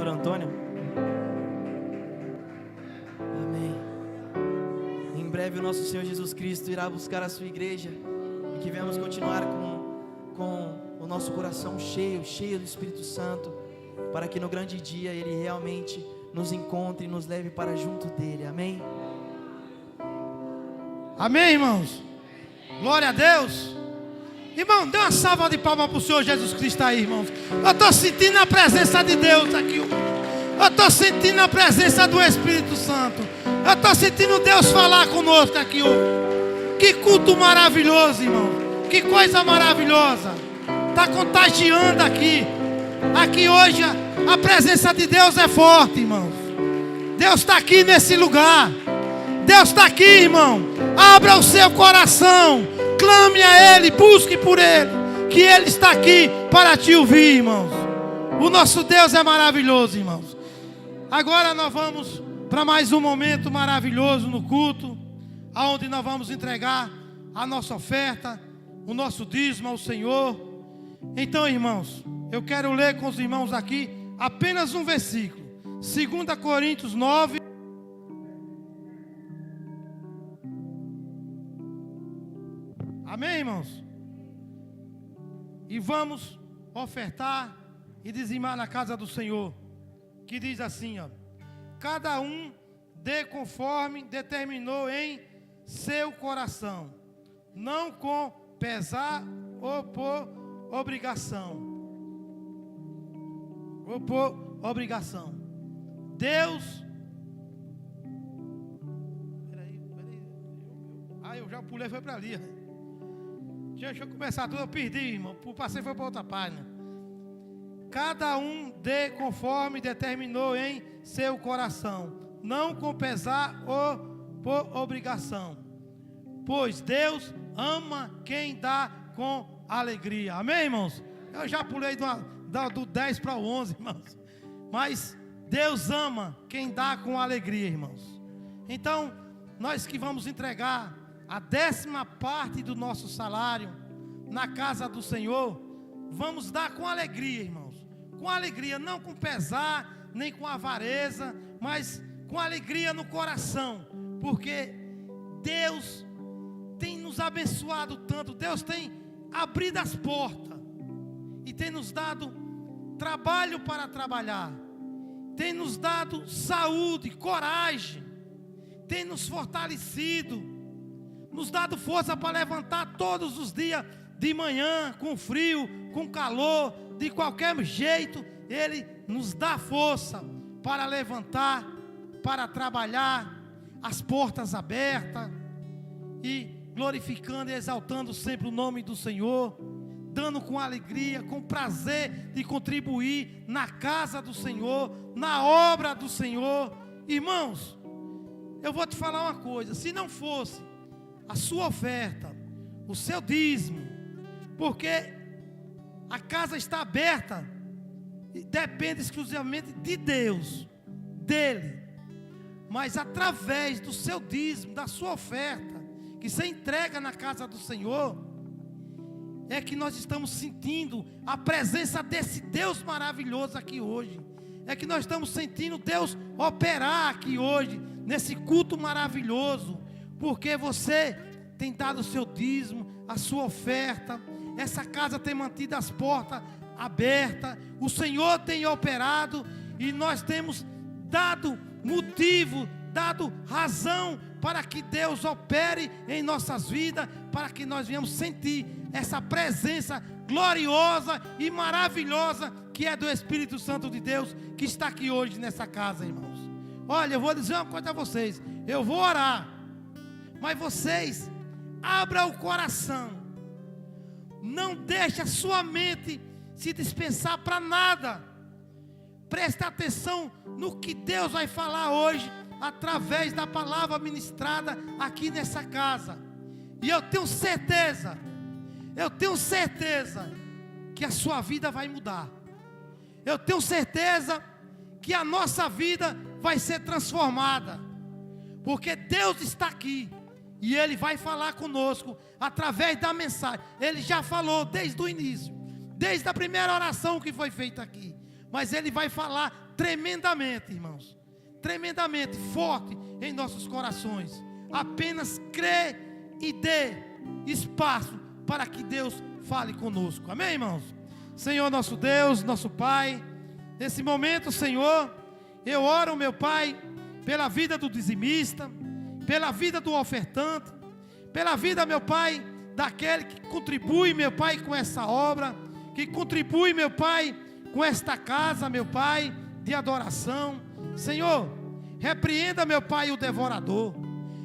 pastor Antônio. Amém. Em breve o nosso Senhor Jesus Cristo irá buscar a sua igreja, e que venhamos continuar com o nosso coração cheio do Espírito Santo, para que no grande dia Ele realmente nos encontre e nos leve para junto dEle. Amém? Amém, irmãos? Glória a Deus. Irmão, dê uma salva de palmas para o Senhor Jesus Cristo aí, irmãos. Eu estou sentindo a presença de Deus aqui. Eu estou sentindo a presença do Espírito Santo. Eu estou sentindo Deus falar conosco aqui. Que culto maravilhoso, irmão. Que coisa maravilhosa. Está contagiando aqui. Aqui hoje a presença de Deus é forte, irmãos. Deus está aqui nesse lugar. Deus está aqui, irmão. Abra o seu coração. Clame a Ele, busque por Ele, que Ele está aqui para te ouvir, irmãos. O nosso Deus é maravilhoso, irmãos. Agora nós vamos para mais um momento maravilhoso no culto, onde nós vamos entregar a nossa oferta, o nosso dízimo ao Senhor. Então, irmãos, eu quero ler com os irmãos aqui apenas um versículo. 2 Coríntios 9. Amém, irmãos? E vamos ofertar e dizimar na casa do Senhor, que diz assim, ó: cada um dê conforme determinou em seu coração, não com pesar ou por obrigação. Ou por obrigação. Deus. Peraí. Eu já pulei, foi para ali. Deixa eu começar tudo, eu perdi, irmão. O passeio foi para outra página. Cada um dê conforme determinou em seu coração, não com pesar ou por obrigação, pois Deus ama quem dá com alegria. Amém, irmãos? Eu já pulei do 10 para o 11, irmãos. Mas Deus ama quem dá com alegria, irmãos. Então, nós que vamos entregar a 10ª parte do nosso salário na casa do Senhor, vamos dar com alegria, irmãos. Com alegria, não com pesar, nem com avareza, mas com alegria no coração, porque Deus tem nos abençoado tanto, Deus tem abrido as portas e tem nos dado trabalho para trabalhar, tem nos dado saúde, coragem, tem nos fortalecido, nos dado força para levantar todos os dias de manhã, com frio, com calor, de qualquer jeito. Ele nos dá força para levantar, para trabalhar, as portas abertas, e glorificando e exaltando sempre o nome do Senhor, dando com alegria, com prazer de contribuir na casa do Senhor, na obra do Senhor. Irmãos, eu vou te falar uma coisa: se não fosse a sua oferta, o seu dízimo, porque a casa está aberta e depende exclusivamente de Deus, dele, mas através do seu dízimo, da sua oferta, que você entrega na casa do Senhor, é que nós estamos sentindo a presença desse Deus maravilhoso aqui hoje. É que nós estamos sentindo Deus operar aqui hoje, nesse culto maravilhoso, porque você tem dado o seu dízimo, a sua oferta. Essa casa tem mantido as portas abertas, o Senhor tem operado, e nós temos dado motivo, dado razão para que Deus opere em nossas vidas, para que nós venhamos sentir essa presença gloriosa e maravilhosa que é do Espírito Santo de Deus, que está aqui hoje nessa casa, irmãos. Olha, eu vou dizer uma coisa a vocês, eu vou orar, mas vocês abram o coração, não deixe a sua mente se dispensar para nada. Preste atenção no que Deus vai falar hoje, através da palavra ministrada aqui nessa casa. E eu tenho certeza que a sua vida vai mudar. Eu tenho certeza que a nossa vida vai ser transformada, porque Deus está aqui e Ele vai falar conosco através da mensagem. Ele já falou desde o início, desde a primeira oração que foi feita aqui, mas Ele vai falar tremendamente, irmãos, tremendamente forte em nossos corações. Apenas crê e dê espaço para que Deus fale conosco. Amém, irmãos? Senhor nosso Deus, nosso Pai, nesse momento, Senhor, eu oro, meu Pai, pela vida do dizimista, pela vida do ofertante, pela vida, meu Pai, daquele que contribui, meu Pai, com essa obra, que contribui, meu Pai, com esta casa, meu Pai, de adoração. Senhor, repreenda, meu Pai, o devorador.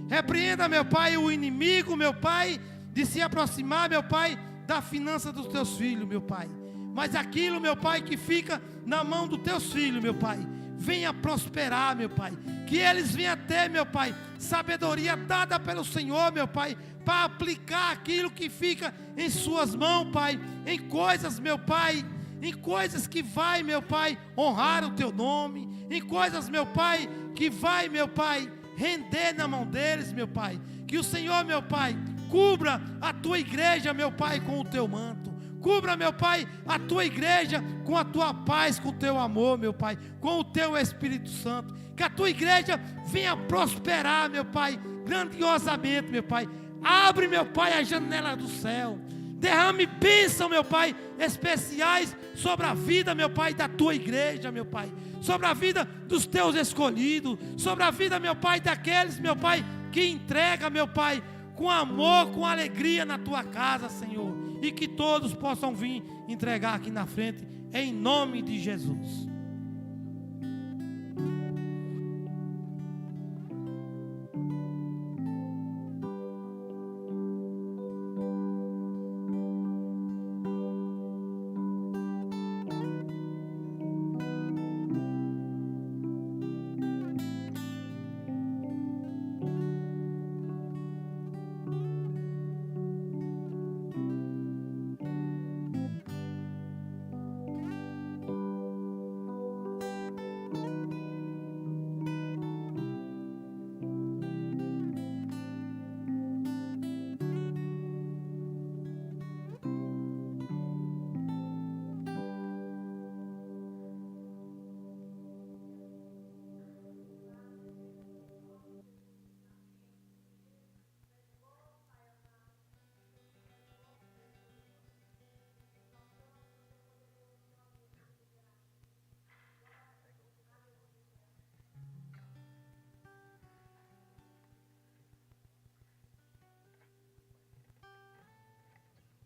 Repreenda, meu Pai, o inimigo, meu Pai, de se aproximar, meu Pai, da finança dos teus filhos, meu Pai. Mas aquilo, meu Pai, que fica na mão dos teus filhos, meu Pai, venha prosperar, meu Pai. Que eles venham ter, meu Pai, sabedoria dada pelo Senhor, meu Pai, para aplicar aquilo que fica em suas mãos, Pai, em coisas, meu Pai, em coisas que vai, meu Pai, honrar o teu nome, em coisas, meu Pai, que vai, meu Pai, render na mão deles, meu Pai. Que o Senhor, meu Pai, cubra a tua igreja, meu Pai, com o teu manto. Cubra, meu Pai, a tua igreja com a tua paz, com o teu amor, meu Pai, com o teu Espírito Santo. Que a tua igreja venha prosperar, meu Pai, grandiosamente, meu Pai. Abre, meu Pai, a janela do céu. Derrame bênção, meu Pai, especiais sobre a vida, meu Pai, da tua igreja, meu Pai. Sobre a vida dos teus escolhidos. Sobre a vida, meu Pai, daqueles, meu Pai, que entrega, meu Pai, com amor, com alegria na tua casa, Senhor. E que todos possam vir entregar aqui na frente, em nome de Jesus.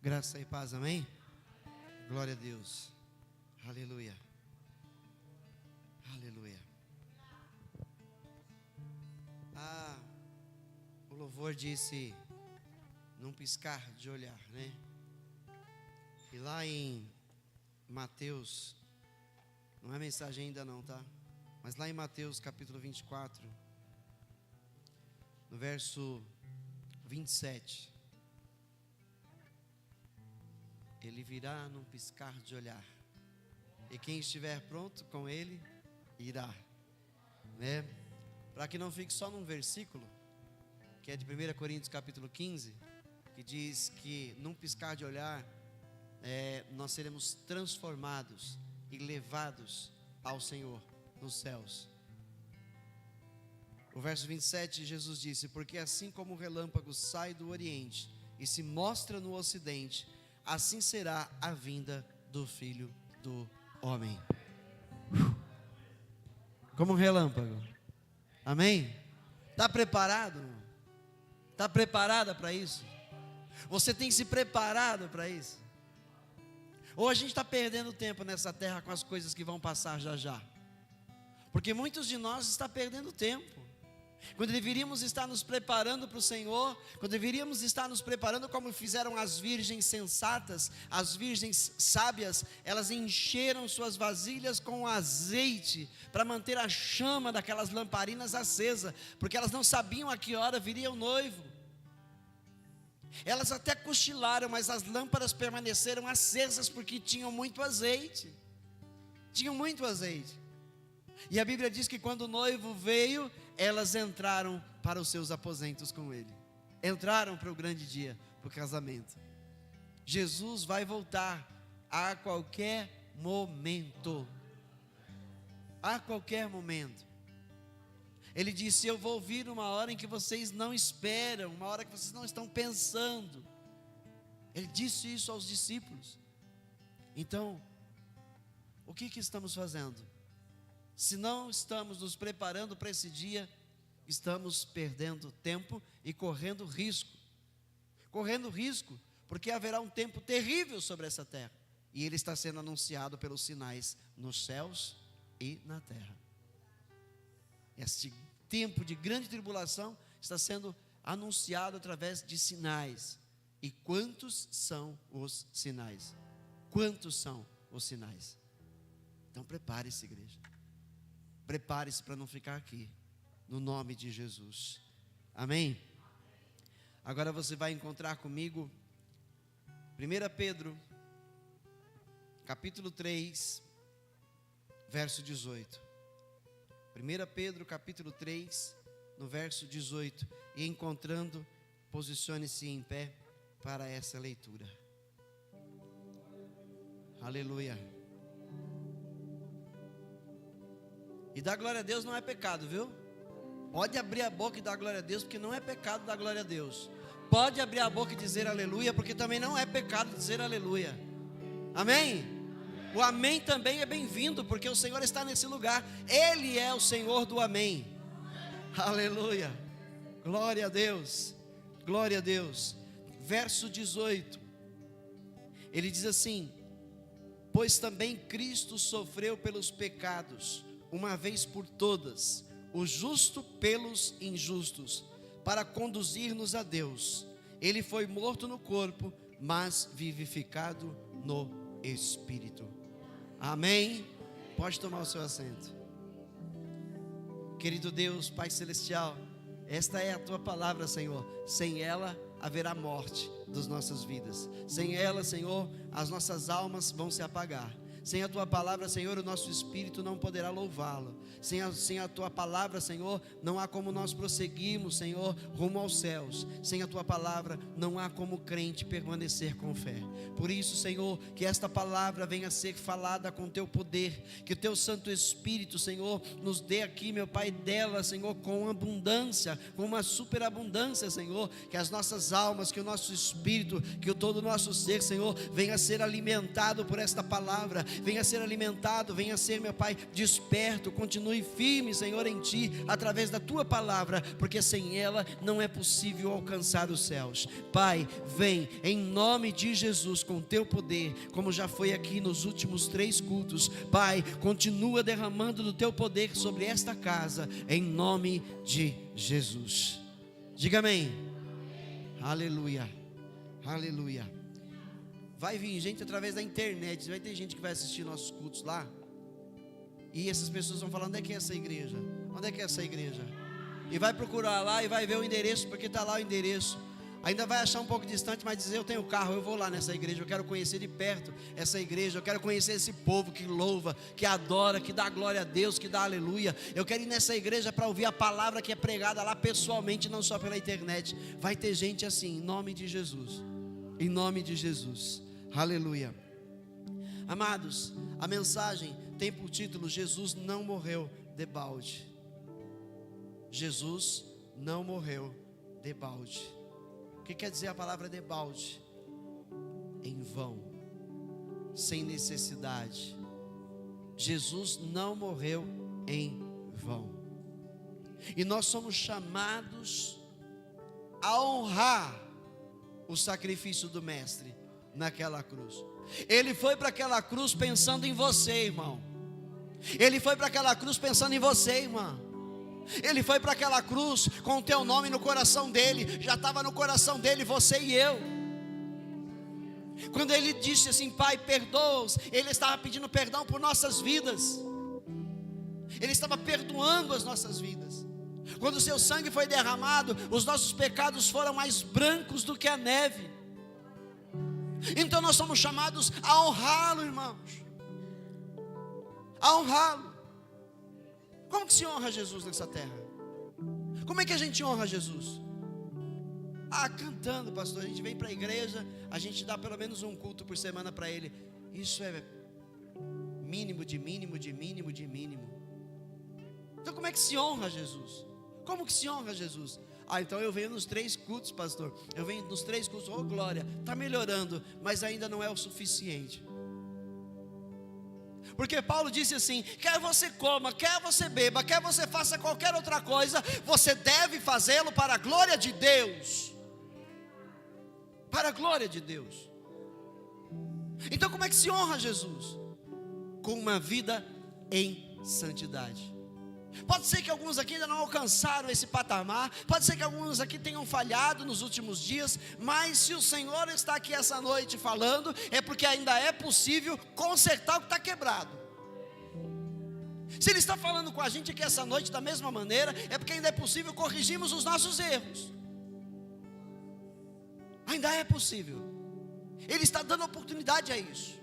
Graça e paz, amém? Glória a Deus. Aleluia. Aleluia. O louvor disse, num piscar de olhar, né? E lá em Mateus, não é mensagem ainda não, tá? Mas lá em Mateus capítulo 24, no verso 27, ele virá num piscar de olhar, e quem estiver pronto com ele, irá, né? Para que não fique só num versículo, que é de 1 Coríntios capítulo 15, que diz que num piscar de olhar, nós seremos transformados e levados ao Senhor nos céus. O verso 27, Jesus disse, porque assim como o relâmpago sai do oriente e se mostra no ocidente, assim será a vinda do Filho do Homem. Como um relâmpago. Amém? Está preparado? Está preparada para isso? Você tem se preparado para isso? Ou a gente está perdendo tempo nessa terra com as coisas que vão passar já já? Porque muitos de nós estão perdendo tempo, quando deveríamos estar nos preparando para o Senhor, quando deveríamos estar nos preparando como fizeram as virgens sensatas, as virgens sábias. Elas encheram suas vasilhas com azeite, para manter a chama daquelas lamparinas acesa, porque elas não sabiam a que hora viria o noivo. Elas até cochilaram, mas as lâmpadas permaneceram acesas, porque tinham muito azeite. Tinham muito azeite. E a Bíblia diz que quando o noivo veio, elas entraram para os seus aposentos com ele. Entraram para o grande dia, para o casamento. Jesus vai voltar a qualquer momento. a qualquer momento. Ele disse: eu vou vir uma hora em que vocês não esperam, uma hora que vocês não estão pensando. Ele disse isso aos discípulos. Então, o que estamos fazendo? Se não estamos nos preparando para esse dia, estamos perdendo tempo e correndo risco. Correndo risco, porque haverá um tempo terrível sobre essa terra. E ele está sendo anunciado pelos sinais nos céus e na terra. Este tempo de grande tribulação está sendo anunciado através de sinais. E quantos são os sinais? Quantos são os sinais? Então prepare-se, igreja. Prepare-se para não ficar aqui, no nome de Jesus. Amém? Agora você vai encontrar comigo 1 Pedro, capítulo 3, verso 18. 1 Pedro, capítulo 3, no verso 18. E encontrando, posicione-se em pé para essa leitura. Aleluia. E dar glória a Deus não é pecado, viu? Pode abrir a boca e dar glória a Deus, porque não é pecado dar glória a Deus. Pode abrir a boca e dizer aleluia, porque também não é pecado dizer aleluia. Amém? O amém também é bem-vindo, porque o Senhor está nesse lugar. Ele é o Senhor do amém. Aleluia. Glória a Deus. Glória a Deus. Verso 18. Ele diz assim: pois também Cristo sofreu pelos pecados, uma vez por todas, o justo pelos injustos, para conduzir-nos a Deus. Ele foi morto no corpo, mas vivificado no Espírito. Amém? Pode tomar o seu assento. Querido Deus, Pai Celestial, esta é a Tua palavra, Senhor. Sem ela haverá morte das nossas vidas. Sem ela, Senhor, as nossas almas vão se apagar. Sem a Tua palavra, Senhor, o nosso espírito não poderá louvá-lo. Sem a Tua palavra, Senhor, não há como nós prosseguirmos, Senhor, rumo aos céus. Sem a Tua palavra, não há como crente permanecer com fé. Por isso, Senhor, que esta palavra venha a ser falada com Teu poder. Que o Teu Santo Espírito, Senhor, nos dê aqui, meu Pai, dela, Senhor, com abundância, com uma superabundância, Senhor. Que as nossas almas, que o nosso espírito, que todo o nosso ser, Senhor, venha a ser alimentado por esta palavra. Venha a ser alimentado, venha a ser, meu Pai, desperto. Continue firme, Senhor, em Ti, através da Tua palavra, porque sem ela não é possível alcançar os céus. Pai, vem em nome de Jesus com Teu poder, como já foi aqui nos últimos 3 cultos. Pai, continua derramando do Teu poder sobre esta casa, em nome de Jesus. Diga amém. Aleluia, aleluia. Vai vir gente através da internet. Vai ter gente que vai assistir nossos cultos lá, e essas pessoas vão falar: onde é que é essa igreja? Onde é que é essa igreja? E vai procurar lá e vai ver o endereço, porque está lá o endereço. Ainda vai achar um pouco distante, mas dizer: eu tenho carro, eu vou lá nessa igreja, eu quero conhecer de perto essa igreja, eu quero conhecer esse povo que louva, que adora, que dá glória a Deus, que dá aleluia. Eu quero ir nessa igreja para ouvir a palavra que é pregada lá pessoalmente, não só pela internet. Vai ter gente assim, em nome de Jesus. Em nome de Jesus. Aleluia. Amados, a mensagem tem por título: Jesus não morreu debalde. Jesus não morreu debalde. O que quer dizer a palavra debalde? Em vão, sem necessidade. Jesus não morreu em vão. E nós somos chamados a honrar o sacrifício do Mestre naquela cruz. Ele foi para aquela cruz pensando em você, irmão. Ele foi para aquela cruz pensando em você, irmã. Ele foi para aquela cruz com o teu nome no coração dele. Já estava no coração dele, você e eu. Quando ele disse assim: Pai, perdoa-os, ele estava pedindo perdão por nossas vidas. Ele estava perdoando as nossas vidas. Quando o seu sangue foi derramado, os nossos pecados foram mais brancos do que a neve. Então nós somos chamados a honrá-lo, irmãos. A honrá-lo. Como que se honra Jesus nessa terra? Como é que a gente honra Jesus? Cantando, pastor. A gente vem para a igreja, a gente dá pelo menos um culto por semana para Ele. Isso é mínimo de mínimo de mínimo de mínimo. Então como é que se honra Jesus? Como que se honra Jesus? Então eu venho nos 3 cultos, pastor. Eu venho nos 3 cultos, oh glória, está melhorando, mas ainda não é o suficiente. Porque Paulo disse assim: quer você coma, quer você beba, quer você faça qualquer outra coisa, você deve fazê-lo para a glória de Deus. Para a glória de Deus. Então como é que se honra Jesus? Com uma vida em santidade. Pode ser que alguns aqui ainda não alcançaram esse patamar, pode ser que alguns aqui tenham falhado nos últimos dias, mas se o Senhor está aqui essa noite falando, é porque ainda é possível consertar o que está quebrado. Se Ele está falando com a gente aqui essa noite da mesma maneira, é porque ainda é possível corrigirmos os nossos erros. Ainda é possível. Ele está dando oportunidade a isso,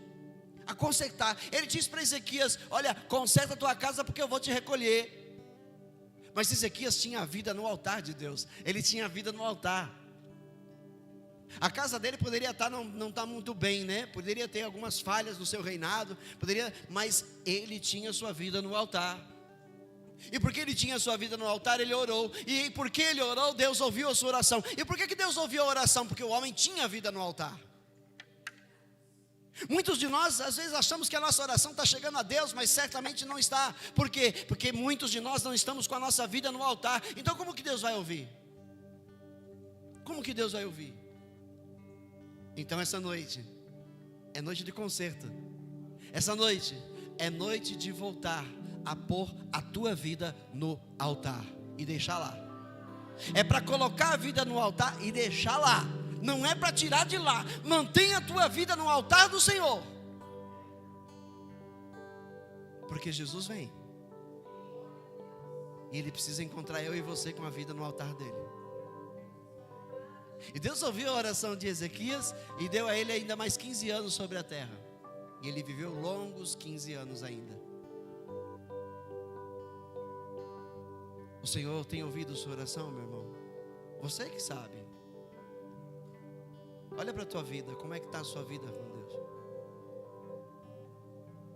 a consertar. Ele disse para Ezequias: olha, conserta a tua casa porque eu vou te recolher. Mas Ezequias tinha a vida no altar de Deus. Ele tinha a vida no altar. A casa dele poderia estar, não está muito bem, né? Poderia ter algumas falhas no seu reinado, mas ele tinha a sua vida no altar. E porque ele tinha a sua vida no altar, ele orou. E porque ele orou, Deus ouviu a sua oração. E por que Deus ouviu a oração? Porque o homem tinha a vida no altar. Muitos de nós às vezes achamos que a nossa oração está chegando a Deus, mas certamente não está. Por quê? Porque muitos de nós não estamos com a nossa vida no altar. Então como que Deus vai ouvir? Como que Deus vai ouvir? Então essa noite é noite de conserto. Essa noite é noite de voltar a pôr a tua vida no altar e deixar lá. É para colocar a vida no altar e deixar lá. Não é para tirar de lá. Mantenha a tua vida no altar do Senhor. Porque Jesus vem. E Ele precisa encontrar eu e você com a vida no altar dele. E Deus ouviu a oração de Ezequias e deu a ele ainda mais 15 anos sobre a terra. E ele viveu longos 15 anos ainda. O Senhor tem ouvido sua oração, meu irmão? Você que sabe. Olha para a tua vida, como é que está a sua vida com Deus?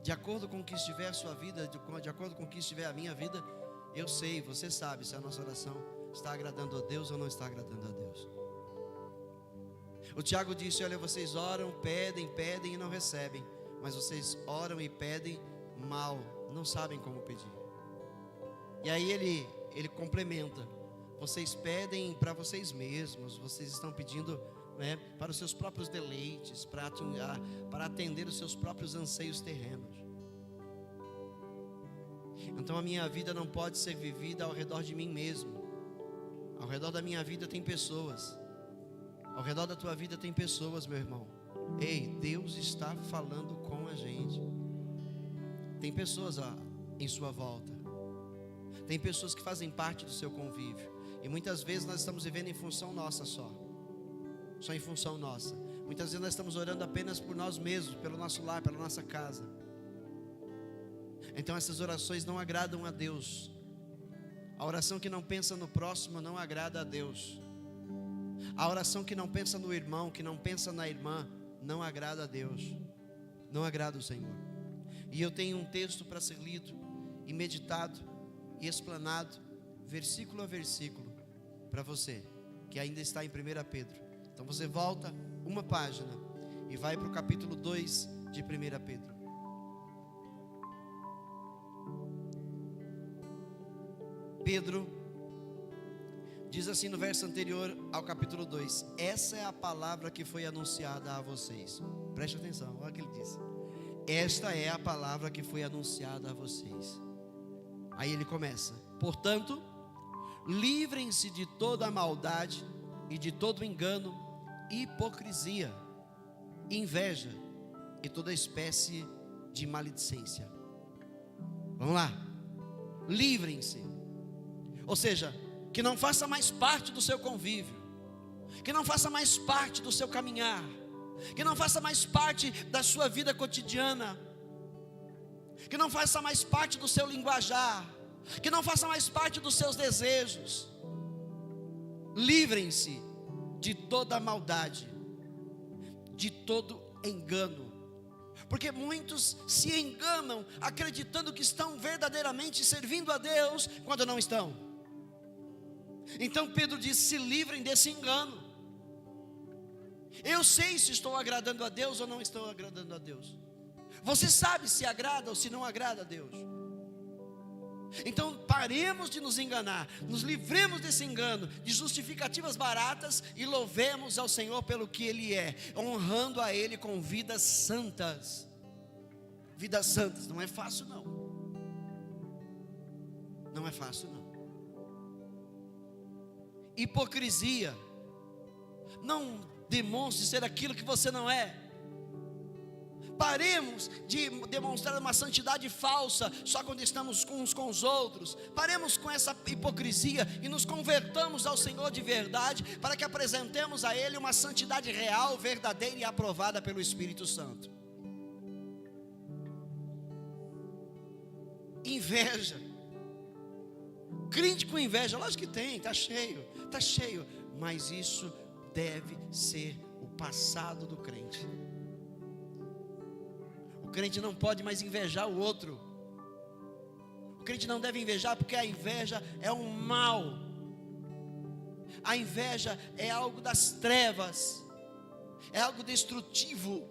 De acordo com o que estiver a sua vida, de acordo com o que estiver a minha vida, eu sei, você sabe se a nossa oração está agradando a Deus ou não está agradando a Deus. O Tiago disse: olha, vocês oram, pedem e não recebem, mas vocês oram e pedem mal, não sabem como pedir. E aí ele complementa: vocês pedem para vocês mesmos, vocês estão pedindo para os seus próprios deleites, para atender os seus próprios anseios terrenos. Então a minha vida não pode ser vivida ao redor de mim mesmo. Ao redor da minha vida tem pessoas. Ao redor da tua vida tem pessoas, meu irmão. Ei, Deus está falando com a gente. Tem pessoas em sua volta. Tem pessoas que fazem parte do seu convívio. E muitas vezes nós estamos vivendo em função nossa só em função nossa. Muitas vezes nós estamos orando apenas por nós mesmos, pelo nosso lar, pela nossa casa. Então essas orações não agradam a Deus. A oração que não pensa no próximo não agrada a Deus. A oração que não pensa no irmão, que não pensa na irmã, não agrada a Deus. Não agrada o Senhor. E eu tenho um texto para ser lido e meditado e explanado, versículo a versículo, para você que ainda está em 1 Pedro. Então você volta uma página e vai para o capítulo 2 de 1 Pedro. Pedro diz assim no verso anterior ao capítulo 2: essa é a palavra que foi anunciada a vocês. Preste atenção, olha o que ele diz. Esta é a palavra que foi anunciada a vocês. Aí ele começa: portanto, livrem-se de toda a maldade e de todo engano, hipocrisia, inveja e toda espécie de maledicência. Vamos lá. Livrem-se. Ou seja, que não faça mais parte do seu convívio, que não faça mais parte do seu caminhar, que não faça mais parte da sua vida cotidiana, que não faça mais parte do seu linguajar, que não faça mais parte dos seus desejos. Livrem-se de toda maldade, de todo engano, Porque muitos se enganam acreditando que estão verdadeiramente servindo a Deus quando não estão. Então Pedro diz: se livrem desse engano. Eu sei se estou agradando a Deus ou não estou agradando a Deus. Você sabe se agrada ou se não agrada a Deus. Então paremos de nos enganar, nos livremos desse engano, de justificativas baratas, e louvemos ao Senhor pelo que Ele é, honrando a Ele com vidas santas. Vidas santas, não é fácil não. Não é fácil não. Hipocrisia. Não demonstre ser aquilo que você não é. Paremos de demonstrar uma santidade falsa só quando estamos uns com os outros. Paremos com essa hipocrisia e nos convertamos ao Senhor de verdade, para que apresentemos a Ele uma santidade real, verdadeira e aprovada pelo Espírito Santo. Inveja. Crente com inveja, lógico que tem, está cheio, mas isso deve ser o passado do crente. O crente não pode mais invejar o outro. O crente não deve invejar, porque a inveja é um mal. A inveja é algo das trevas, é algo destrutivo.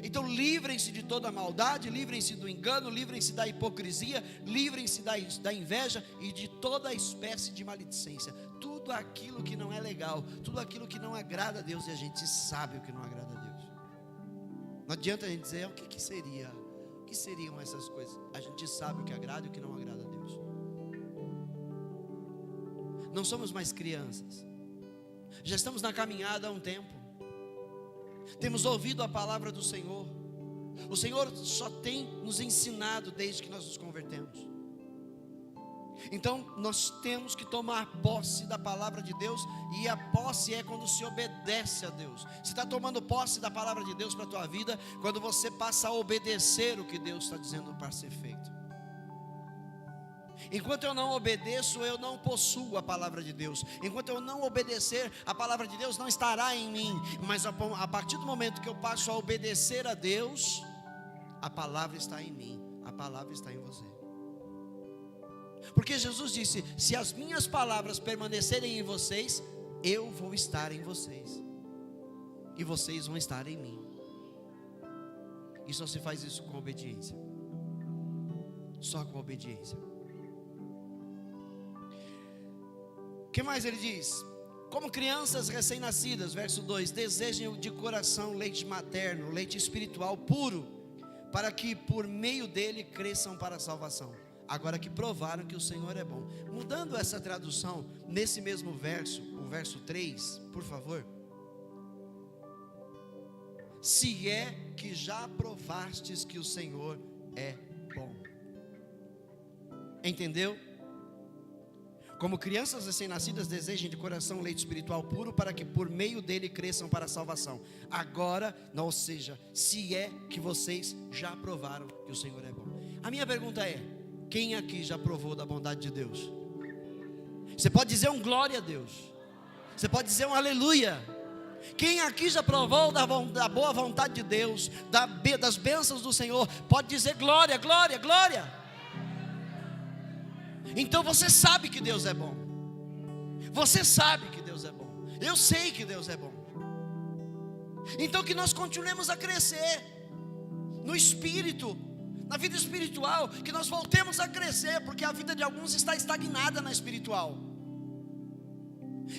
Então livrem-se de toda a maldade, livrem-se do engano, livrem-se da hipocrisia, livrem-se da inveja e de toda espécie de maledicência. Tudo aquilo que não é legal, tudo aquilo que não agrada a Deus, e a gente sabe o que não agrada a Deus. Não adianta a gente dizer: o que seria? O que seriam essas coisas? A gente sabe o que agrada e o que não agrada a Deus. Não somos mais crianças. Já estamos na caminhada há um tempo. Temos ouvido a palavra do Senhor. O Senhor só tem nos ensinado desde que nós nos convertemos. Então nós temos que tomar posse da palavra de Deus. E a posse é quando se obedece a Deus. Você está tomando posse da palavra de Deus para a tua vida quando você passa a obedecer o que Deus está dizendo para ser feito. Enquanto eu não obedeço, eu não possuo a palavra de Deus. Enquanto eu não obedecer, a palavra de Deus não estará em mim. Mas a partir do momento que eu passo a obedecer a Deus, a palavra está em mim, a palavra está em você. Porque Jesus disse: se as minhas palavras permanecerem em vocês, eu vou estar em vocês, e vocês vão estar em mim. E só se faz isso com obediência. Só com obediência. O que mais ele diz? Como crianças recém-nascidas, verso 2: desejem de coração leite materno, leite espiritual puro, para que por meio dele cresçam para a salvação, agora que provaram que o Senhor é bom. Mudando essa tradução, nesse mesmo verso, o verso 3, por favor. Se é que já provastes que o Senhor é bom. Entendeu? Como crianças recém-nascidas, desejem de coração leite espiritual puro, para que por meio dele cresçam para a salvação. Agora, ou seja, se é que vocês já provaram que o Senhor é bom. A minha pergunta é: quem aqui já provou da bondade de Deus? Você pode dizer um glória a Deus. Você pode dizer um aleluia. Quem aqui já provou da boa vontade de Deus, das bênçãos do Senhor, pode dizer glória, glória, glória. Então você sabe que Deus é bom. Você sabe que Deus é bom. Eu sei que Deus é bom. Então que nós continuemos a crescer no Espírito, na vida espiritual, que nós voltemos a crescer, porque a vida de alguns está estagnada na espiritual.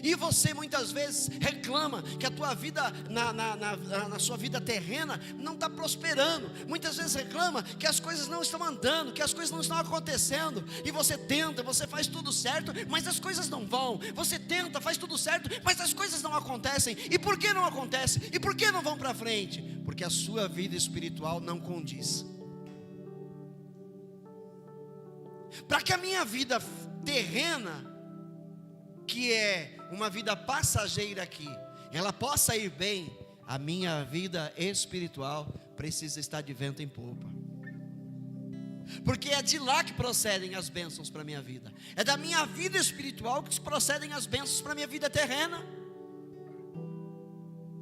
E você muitas vezes reclama que a tua vida, na sua vida terrena, não está prosperando. Muitas vezes reclama que as coisas não estão andando, que as coisas não estão acontecendo. E você tenta, você faz tudo certo, mas as coisas não vão. Você tenta, faz tudo certo, mas as coisas não acontecem. E por que não acontece? E por que não vão para frente? Porque a sua vida espiritual não condiz. Para que a minha vida terrena, que é uma vida passageira aqui, ela possa ir bem, a minha vida espiritual precisa estar de vento em popa. Porque é de lá que procedem as bênçãos para a minha vida. É da minha vida espiritual que procedem as bênçãos para a minha vida terrena.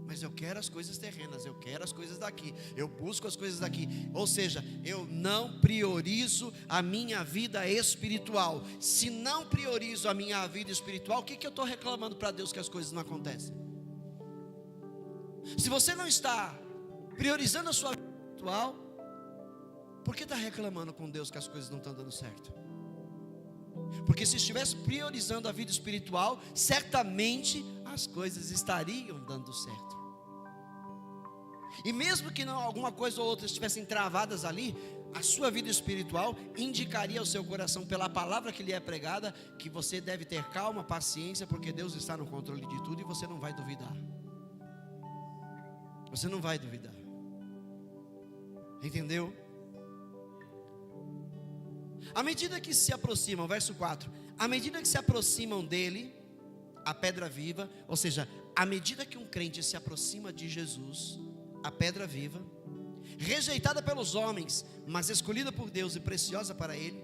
Mas eu quero as coisas terrenas, eu quero as coisas daqui, eu busco as coisas daqui. Ou seja, eu não priorizo a minha vida espiritual. Se não priorizo a minha vida espiritual, o que eu estou reclamando para Deus que as coisas não acontecem? Se você não está priorizando a sua vida espiritual, por que está reclamando com Deus que as coisas não estão dando certo? Porque se estivesse priorizando a vida espiritual, certamente as coisas estariam dando certo. E mesmo que não, alguma coisa ou outra estivessem travadas ali, a sua vida espiritual indicaria ao seu coração, pela palavra que lhe é pregada, que você deve ter calma, paciência, porque Deus está no controle de tudo e você não vai duvidar. Você não vai duvidar. Entendeu? À medida que se aproximam, verso 4, à medida que se aproximam dele, a pedra viva, ou seja, à medida que um crente se aproxima de Jesus, a pedra viva, rejeitada pelos homens, mas escolhida por Deus e preciosa para ele,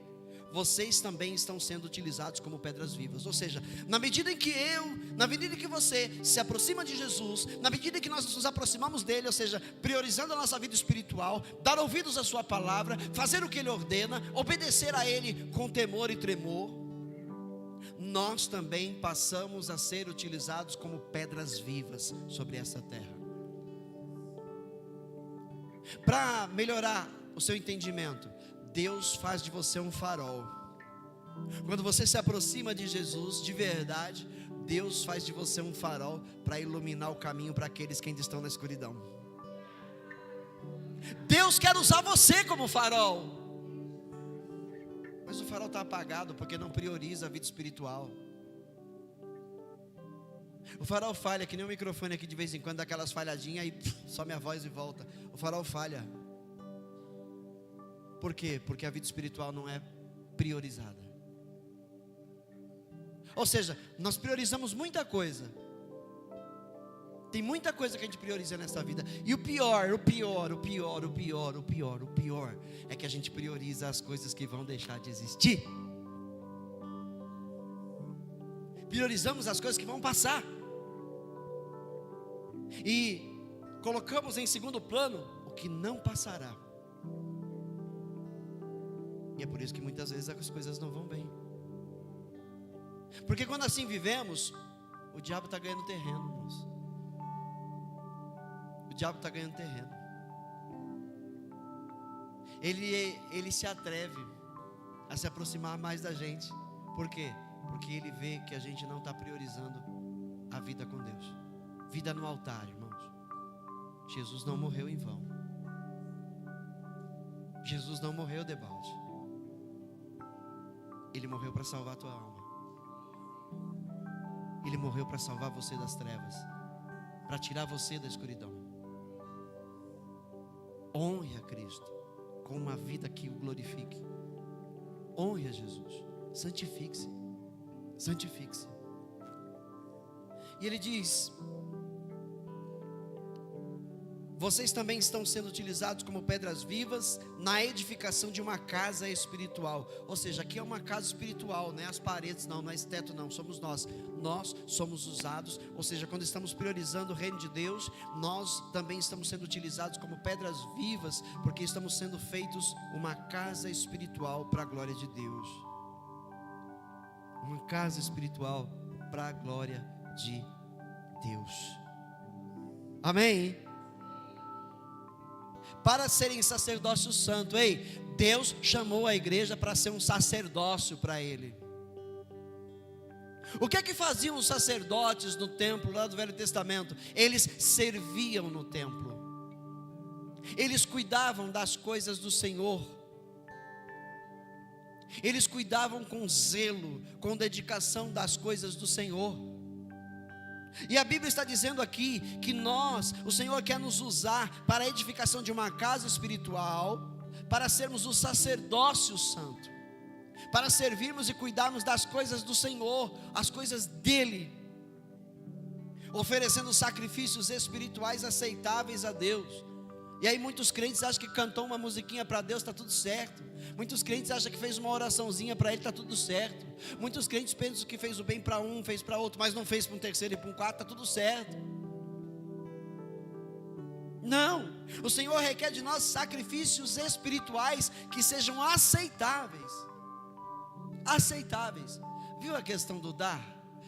vocês também estão sendo utilizados como pedras vivas. Ou seja, na medida em que você se aproxima de Jesus, na medida em que nós nos aproximamos dele, ou seja, priorizando a nossa vida espiritual, dar ouvidos à sua palavra, fazer o que ele ordena, obedecer a ele com temor e tremor, nós também passamos a ser utilizados como pedras vivas sobre essa terra. Para melhorar o seu entendimento, Deus faz de você um farol. Quando você se aproxima de Jesus de verdade, Deus faz de você um farol para iluminar o caminho para aqueles que ainda estão na escuridão. Deus quer usar você como farol, mas o farol está apagado porque não prioriza a vida espiritual. O farol falha, que nem o microfone aqui de vez em quando dá aquelas falhadinhas e some a voz e volta. O farol falha. Por quê? Porque a vida espiritual não é priorizada. Ou seja, nós priorizamos muita coisa. Tem muita coisa que a gente prioriza nessa vida. E o pior é que a gente prioriza as coisas que vão deixar de existir. Priorizamos as coisas que vão passar. E colocamos em segundo plano o que não passará. E é por isso que muitas vezes as coisas não vão bem. Porque quando assim vivemos, o diabo está ganhando terreno, irmãos. O diabo está ganhando terreno. Ele se atreve a se aproximar mais da gente. Por quê? Porque ele vê que a gente não está priorizando a vida com Deus. Vida no altar, irmãos. Jesus não morreu em vão. Jesus não morreu de balde. Ele morreu para salvar a tua alma. Ele morreu para salvar você das trevas, para tirar você da escuridão. Honre a Cristo com uma vida que o glorifique. Honre a Jesus. Santifique-se. Santifique-se. E ele diz: vocês também estão sendo utilizados como pedras vivas na edificação de uma casa espiritual. Ou seja, aqui é uma casa espiritual, não é as paredes, não é esse teto, não, somos nós. Nós somos usados, ou seja, quando estamos priorizando o reino de Deus, nós também estamos sendo utilizados como pedras vivas, porque estamos sendo feitos uma casa espiritual para a glória de Deus. Uma casa espiritual para a glória de Deus. Amém? Para serem sacerdócio santo. Ei, Deus chamou a igreja para ser um sacerdócio para Ele. O que é que faziam os sacerdotes no templo lá do Velho Testamento? Eles serviam no templo. Eles cuidavam das coisas do Senhor. Eles cuidavam com zelo, com dedicação das coisas do Senhor. E a Bíblia está dizendo aqui que o Senhor quer nos usar para a edificação de uma casa espiritual, para sermos o sacerdócio santo, para servirmos e cuidarmos das coisas do Senhor, as coisas dEle, oferecendo sacrifícios espirituais aceitáveis a Deus. E aí muitos crentes acham que cantou uma musiquinha para Deus, está tudo certo. Muitos crentes acham que fez uma oraçãozinha para Ele, está tudo certo. Muitos crentes pensam que fez o bem para um, fez para outro, mas não fez para um terceiro e para um quarto, está tudo certo. Não, o Senhor requer de nós sacrifícios espirituais que sejam aceitáveis. Aceitáveis. Viu a questão do dar?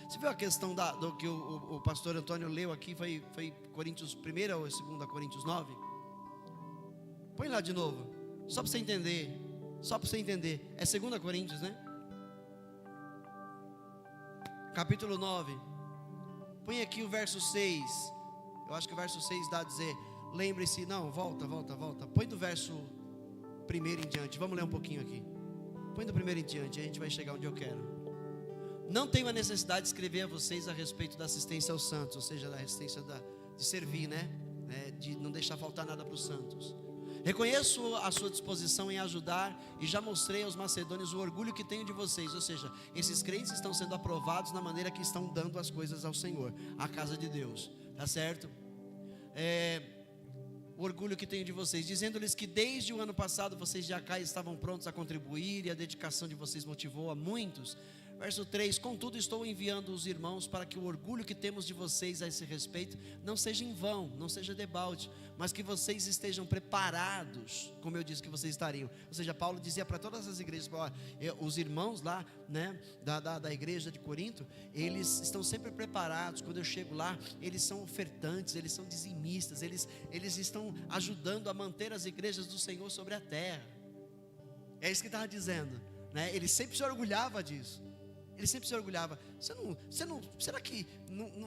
Você viu a questão do que o pastor Antônio leu aqui? Foi Coríntios 1 ou 2 Coríntios 9? Põe lá de novo, só para você entender. Só para você entender. É 2 Coríntios, né? Capítulo 9. Põe aqui o verso 6. Eu acho que o verso 6 dá a dizer: lembre-se, não, volta. Põe do verso 1 em diante. Vamos ler um pouquinho aqui. Põe do 1 em diante, a gente vai chegar onde eu quero. Não tenho a necessidade de escrever a vocês a respeito da assistência aos santos, ou seja, da assistência de servir, né? De não deixar faltar nada para os santos. Reconheço a sua disposição em ajudar e já mostrei aos macedônios o orgulho que tenho de vocês. Ou seja, esses crentes estão sendo aprovados na maneira que estão dando as coisas ao Senhor, à casa de Deus, tá certo? O orgulho que tenho de vocês, dizendo-lhes que desde o ano passado vocês de Acaia estavam prontos a contribuir e a dedicação de vocês motivou a muitos. Verso 3: contudo estou enviando os irmãos para que o orgulho que temos de vocês a esse respeito não seja em vão, não seja debalde, mas que vocês estejam preparados, como eu disse que vocês estariam. Ou seja, Paulo dizia para todas as igrejas, os irmãos lá, né, da igreja de Corinto, eles estão sempre preparados. Quando eu chego lá, eles são ofertantes, eles são dizimistas, eles estão ajudando a manter as igrejas do Senhor sobre a terra. É isso que estava dizendo, né? Ele sempre se orgulhava disso. Ele sempre se orgulhava. Será que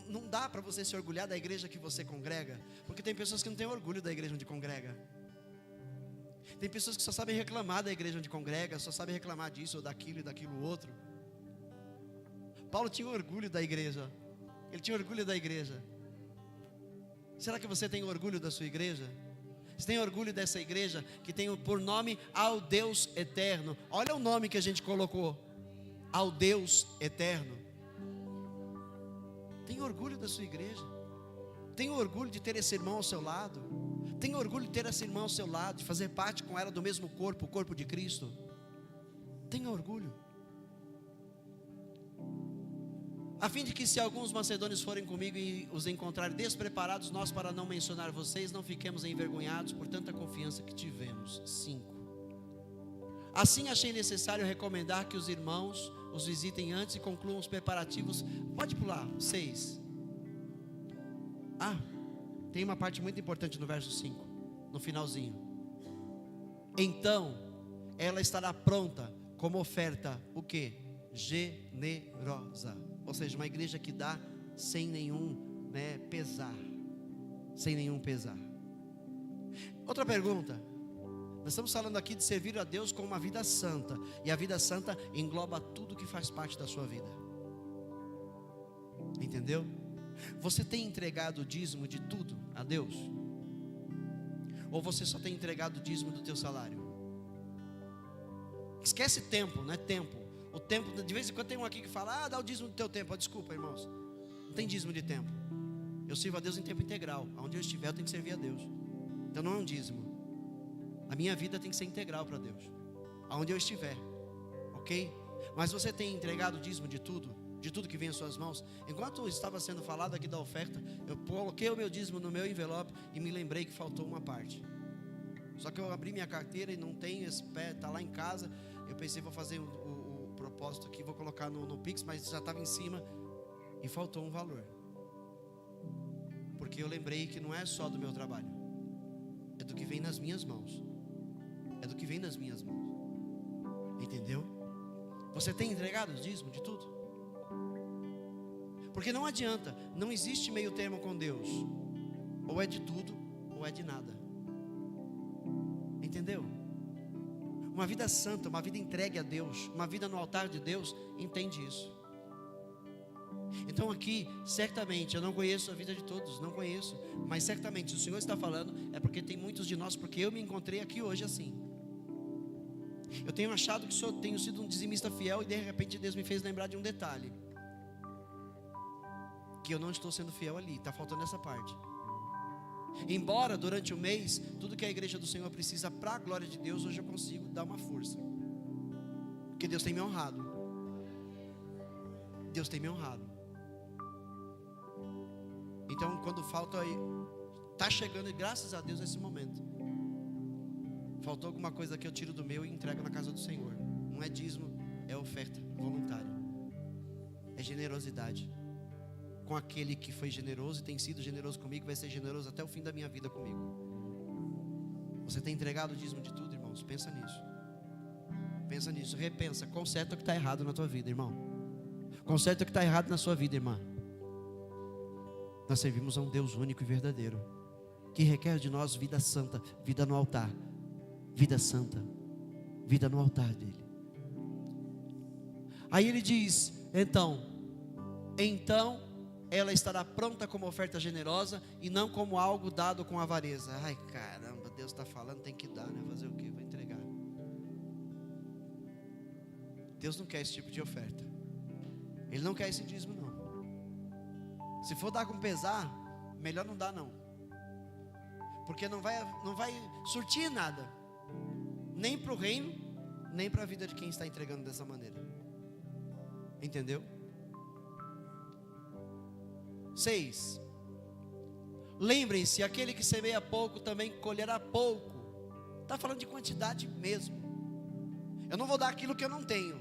não dá para você se orgulhar da igreja que você congrega? Porque tem pessoas que não têm orgulho da igreja onde congrega. Tem pessoas que só sabem reclamar da igreja onde congrega, só sabem reclamar disso ou daquilo e daquilo outro. Paulo tinha orgulho da igreja. Ele tinha orgulho da igreja. Será que você tem orgulho da sua igreja? Você tem orgulho dessa igreja que tem por nome ao Deus eterno? Olha o nome que a gente colocou: ao Deus eterno. Tem orgulho da sua igreja? Tem orgulho de ter esse irmão ao seu lado? Tem orgulho de ter essa irmã ao seu lado, de fazer parte com ela do mesmo corpo, o corpo de Cristo? Tem orgulho? A fim de que, se alguns macedônios forem comigo e os encontrarem despreparados, nós, para não mencionar vocês, não fiquemos envergonhados por tanta confiança que tivemos. 5. Assim achei necessário recomendar que os irmãos os visitem antes e concluam os preparativos. Pode pular, 6. Tem uma parte muito importante no verso 5, no finalzinho. Então, ela estará pronta como oferta, o que? Generosa. Ou seja, uma igreja que dá sem nenhum, pesar. Sem nenhum pesar. Outra pergunta. Nós estamos falando aqui de servir a Deus com uma vida santa. E a vida santa engloba tudo que faz parte da sua vida. Entendeu? Você tem entregado o dízimo de tudo a Deus? Ou você só tem entregado o dízimo do teu salário? Esquece tempo, não é tempo. O tempo, de vez em quando tem um aqui que fala: dá o dízimo do teu tempo. Desculpa, irmãos, não tem dízimo de tempo. Eu sirvo a Deus em tempo integral. Onde eu estiver eu tenho que servir a Deus. Então não é um dízimo. A minha vida tem que ser integral para Deus, aonde eu estiver, ok? Mas você tem entregado o dízimo de tudo que vem às suas mãos? Enquanto estava sendo falado aqui da oferta, eu coloquei o meu dízimo no meu envelope e me lembrei que faltou uma parte. Só que eu abri minha carteira e não tenho esse pé, está lá em casa. Eu pensei, vou fazer o propósito aqui, vou colocar no Pix, mas já estava em cima e faltou um valor. Porque eu lembrei que não é só do meu trabalho, é do que vem nas minhas mãos. É do que vem nas minhas mãos. Entendeu? Você tem entregado o dízimo de tudo? Porque não adianta, não existe meio termo com Deus. Ou é de tudo, ou é de nada. Entendeu? Uma vida santa, uma vida entregue a Deus, uma vida no altar de Deus, entende isso. Então aqui, certamente, eu não conheço a vida de todos, não conheço. Mas certamente, se o Senhor está falando, é porque tem muitos de nós, porque eu me encontrei aqui hoje assim. Eu tenho achado que tenho sido um dizimista fiel e de repente Deus me fez lembrar de um detalhe. Que eu não estou sendo fiel ali, está faltando essa parte. Embora durante o mês, tudo que a igreja do Senhor precisa para a glória de Deus, hoje eu consigo dar uma força. Porque Deus tem me honrado. Deus tem me honrado. Então quando falta aí, Está chegando, e graças a Deus, esse momento. Faltou alguma coisa que eu tiro do meu e entrego na casa do Senhor. Não é dízimo, é oferta voluntária. É generosidade. Com aquele que foi generoso e tem sido generoso comigo, vai ser generoso até o fim da minha vida comigo. Você tem entregado o dízimo de tudo, irmãos? Pensa nisso. Pensa nisso, repensa. Conserta o que está errado na tua vida, irmão. Conserta o que está errado na sua vida, irmã. Nós servimos a um Deus único e verdadeiro, que requer de nós vida santa, vida no altar. Vida santa, vida no altar dele. Aí ele diz, então ela estará pronta como oferta generosa e não como algo dado com avareza. Ai, caramba, Deus está falando, tem que dar, né? Fazer o quê? Vou entregar. Deus não quer esse tipo de oferta. Ele não quer esse dízimo, não. Se for dar com pesar, melhor não dar, não. Porque não vai surtir nada, nem para o reino, nem para a vida de quem está entregando dessa maneira. Entendeu? 6. Lembrem-se, aquele que semeia pouco também colherá pouco. Está falando de quantidade mesmo. Eu não vou dar aquilo que eu não tenho.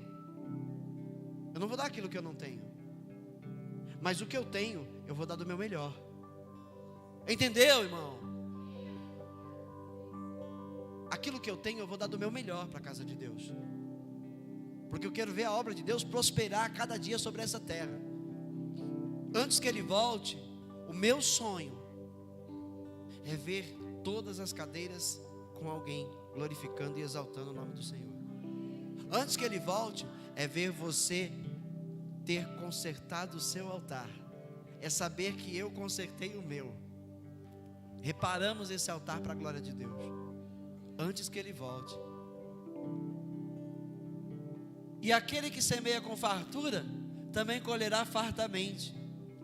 Eu não vou dar aquilo que eu não tenho. Mas o que eu tenho, eu vou dar do meu melhor. Entendeu, irmão? Aquilo que eu tenho, eu vou dar do meu melhor para a casa de Deus. Porque eu quero ver a obra de Deus prosperar cada dia sobre essa terra. Antes que Ele volte, o meu sonho é ver todas as cadeiras com alguém glorificando e exaltando o nome do Senhor. Antes que Ele volte, é ver você ter consertado o seu altar. É saber que eu consertei o meu. Reparamos esse altar para a glória de Deus. Antes que Ele volte. E aquele que semeia com fartura também colherá fartamente.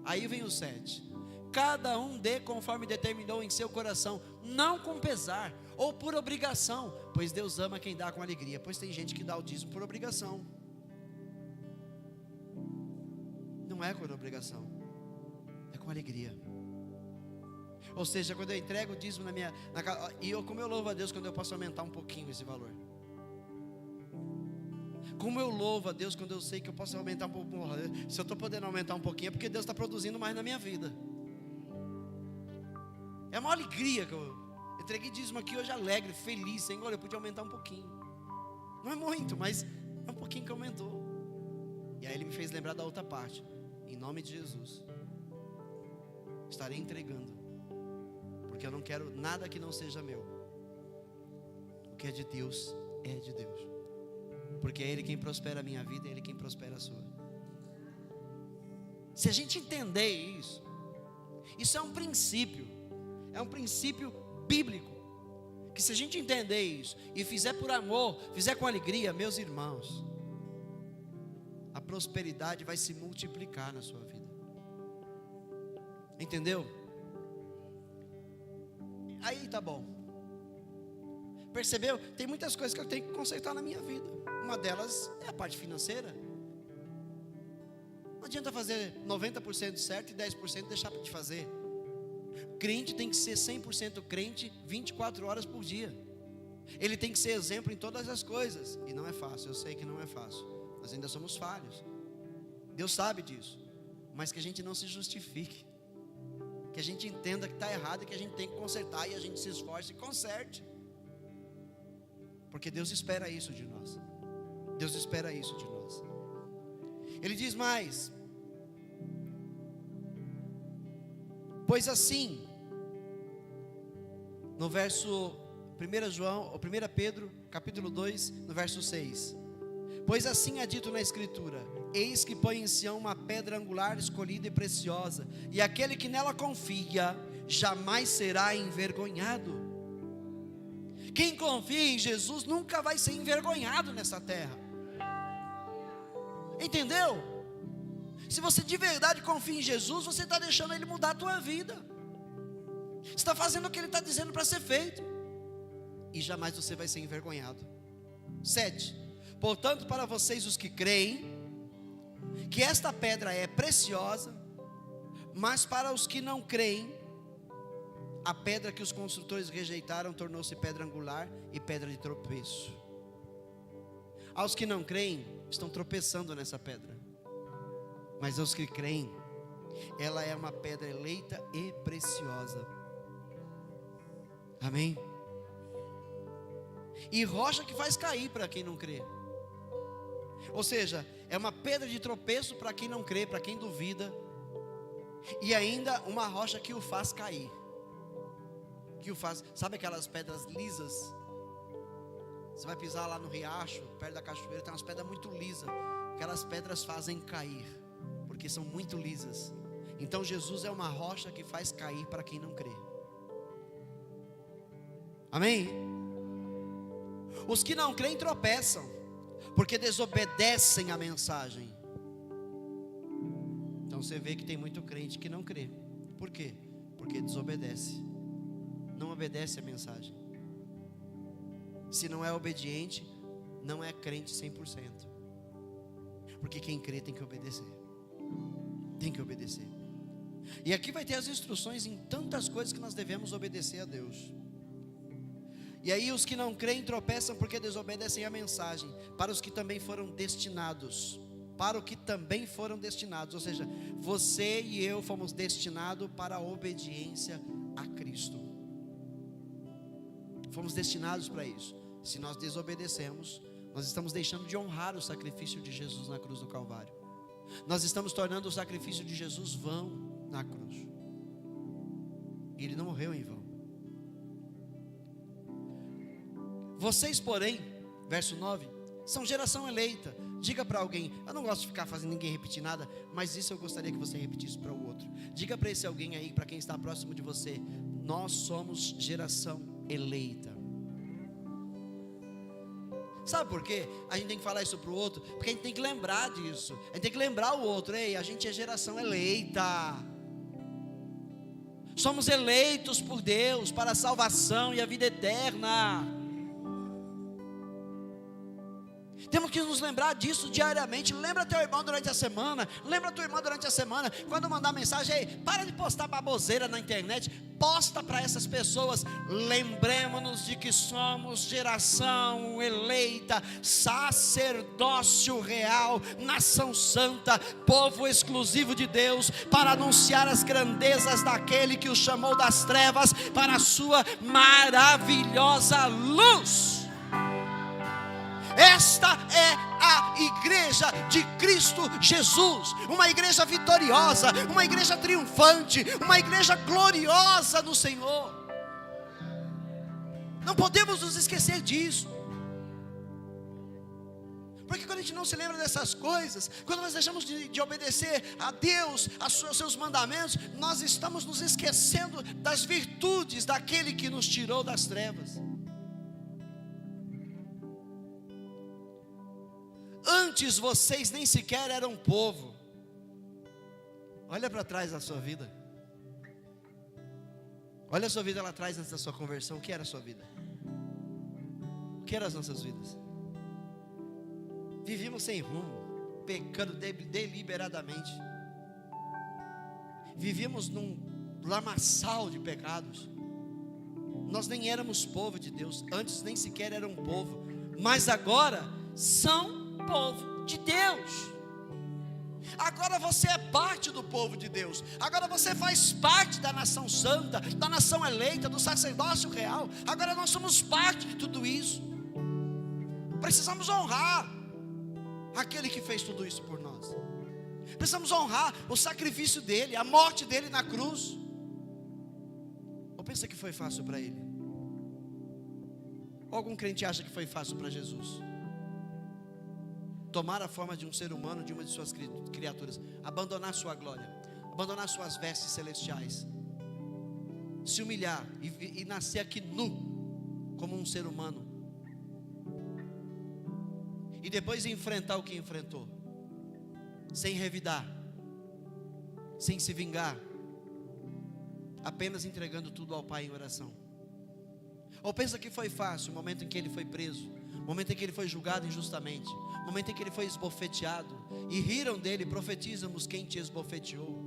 Aí vem o 7. Cada um dê conforme determinou em seu coração, não com pesar ou por obrigação, pois Deus ama quem dá com alegria. Pois tem gente que dá o dízimo por obrigação. Não é por obrigação, é com alegria. Ou seja, quando eu entrego o dízimo como eu louvo a Deus quando eu posso aumentar um pouquinho esse valor. Como eu louvo a Deus quando eu sei que eu posso aumentar um pouco. Se eu estou podendo aumentar um pouquinho, é porque Deus está produzindo mais na minha vida. É uma alegria que eu entreguei dízimo aqui hoje alegre, feliz. Senhor, eu podia aumentar um pouquinho. Não é muito, mas é um pouquinho que aumentou. E aí Ele me fez lembrar da outra parte. Em nome de Jesus, estarei entregando, porque eu não quero nada que não seja meu. O que é de Deus, é de Deus. Porque é Ele quem prospera a minha vida, é Ele quem prospera a sua. Se a gente entender isso, isso é um princípio bíblico, que se a gente entender isso, e fizer por amor, fizer com alegria, meus irmãos, a prosperidade vai se multiplicar na sua vida. Entendeu? Aí tá bom. Percebeu? Tem muitas coisas que eu tenho que consertar na minha vida. Uma delas é a parte financeira. Não adianta fazer 90% certo e 10% deixar de fazer. Crente tem que ser 100% crente 24 horas por dia. Ele tem que ser exemplo em todas as coisas. E não é fácil, eu sei que não é fácil. Nós ainda somos falhos. Deus sabe disso. Mas que a gente não se justifique. Que a gente entenda que está errado e que a gente tem que consertar. E a gente se esforce e conserte. Porque Deus espera isso de nós. Deus espera isso de nós. Ele diz mais: pois assim, no verso 1 Pedro, capítulo 2, no verso 6. Pois assim é dito na Escritura: eis que põe em Sião uma pedra angular escolhida e preciosa, e aquele que nela confia jamais será envergonhado. Quem confia em Jesus nunca vai ser envergonhado nessa terra. Entendeu? Se você de verdade confia em Jesus, você está deixando Ele mudar a tua vida. Você está fazendo o que Ele está dizendo para ser feito. E jamais você vai ser envergonhado. 7. Portanto, para vocês os que creem, que esta pedra é preciosa, mas para os que não creem, A pedra que os construtores rejeitaram tornou-se pedra angular e pedra de tropeço. Aos que não creem, estão tropeçando nessa pedra. Mas aos que creem, ela é uma pedra eleita e preciosa. Amém? E rocha que faz cair para quem não crê. Ou seja, é uma pedra de tropeço para quem não crê, para quem duvida. E ainda uma rocha que o faz cair. Que o faz, sabe aquelas pedras lisas? Você vai pisar lá no riacho, perto da cachoeira, tem umas pedras muito lisas. Aquelas pedras fazem cair, porque são muito lisas. Então Jesus é uma rocha que faz cair para quem não crê. Amém? Os que não creem tropeçam, porque desobedecem a mensagem. Então você vê que tem muito crente que não crê. Por quê? Porque desobedece. Não obedece a mensagem. Se não é obediente, não é crente 100%. Porque quem crê tem que obedecer. Tem que obedecer. E aqui vai ter as instruções em tantas coisas que nós devemos obedecer a Deus. E aí os que não creem tropeçam porque desobedecem a mensagem. Para os que também foram destinados. Para o que também foram destinados. Ou seja, você e eu fomos destinados para a obediência a Cristo. Fomos destinados para isso. Se nós desobedecemos, nós estamos deixando de honrar o sacrifício de Jesus na cruz do Calvário. Nós estamos tornando o sacrifício de Jesus vão na cruz. E Ele não morreu em vão. Vocês, porém, verso 9, são geração eleita. Diga para alguém, eu não gosto de ficar fazendo ninguém repetir nada, mas isso eu gostaria que você repetisse para o outro. Diga para esse alguém aí, para quem está próximo de você, nós somos geração eleita. Sabe por quê? A gente tem que falar isso para o outro, porque a gente tem que lembrar disso. A gente tem que lembrar o outro, ei, a gente é geração eleita. Somos eleitos por Deus para a salvação e a vida eterna. Temos que nos lembrar disso diariamente. Lembra teu irmão durante a semana. Lembra tua irmã durante a semana. Quando mandar mensagem, ei, para de postar baboseira na internet. Posta para essas pessoas. Lembremos-nos de que somos geração eleita, sacerdócio real, nação santa, povo exclusivo de Deus, para anunciar as grandezas daquele que os chamou das trevas para a sua maravilhosa luz. Esta é a igreja de Cristo Jesus, uma igreja vitoriosa, uma igreja triunfante, uma igreja gloriosa no Senhor. Não podemos nos esquecer disso, porque quando a gente não se lembra dessas coisas, quando nós deixamos de obedecer a Deus, aos seus mandamentos, nós estamos nos esquecendo das virtudes daquele que nos tirou das trevas. Antes vocês nem sequer eram povo. Olha para trás da sua vida. Olha a sua vida lá atrás antes da sua conversão. O que era a sua vida? O que eram as nossas vidas? Vivíamos sem rumo, pecando deliberadamente. Vivíamos num lamaçal de pecados. Nós nem éramos povo de Deus. Antes nem sequer eram povo. Mas agora são povo de Deus. Agora você é parte do povo de Deus. Agora você faz parte da nação santa, da nação eleita, do sacerdócio real. Agora nós somos parte de tudo isso. Precisamos honrar aquele que fez tudo isso por nós. Precisamos honrar o sacrifício dele, a morte dele na cruz. Ou pensa que foi fácil para ele? Ou algum crente acha que foi fácil para Jesus? Tomar a forma de um ser humano, de uma de suas criaturas, abandonar sua glória, abandonar suas vestes celestiais, se humilhar e nascer aqui nu, como um ser humano, e depois enfrentar o que enfrentou, sem revidar, sem se vingar, apenas entregando tudo ao Pai em oração. Ou pensa que foi fácil o momento em que ele foi preso, o momento em que ele foi julgado injustamente, o momento em que ele foi esbofeteado, e riram dele, profetizamos quem te esbofeteou.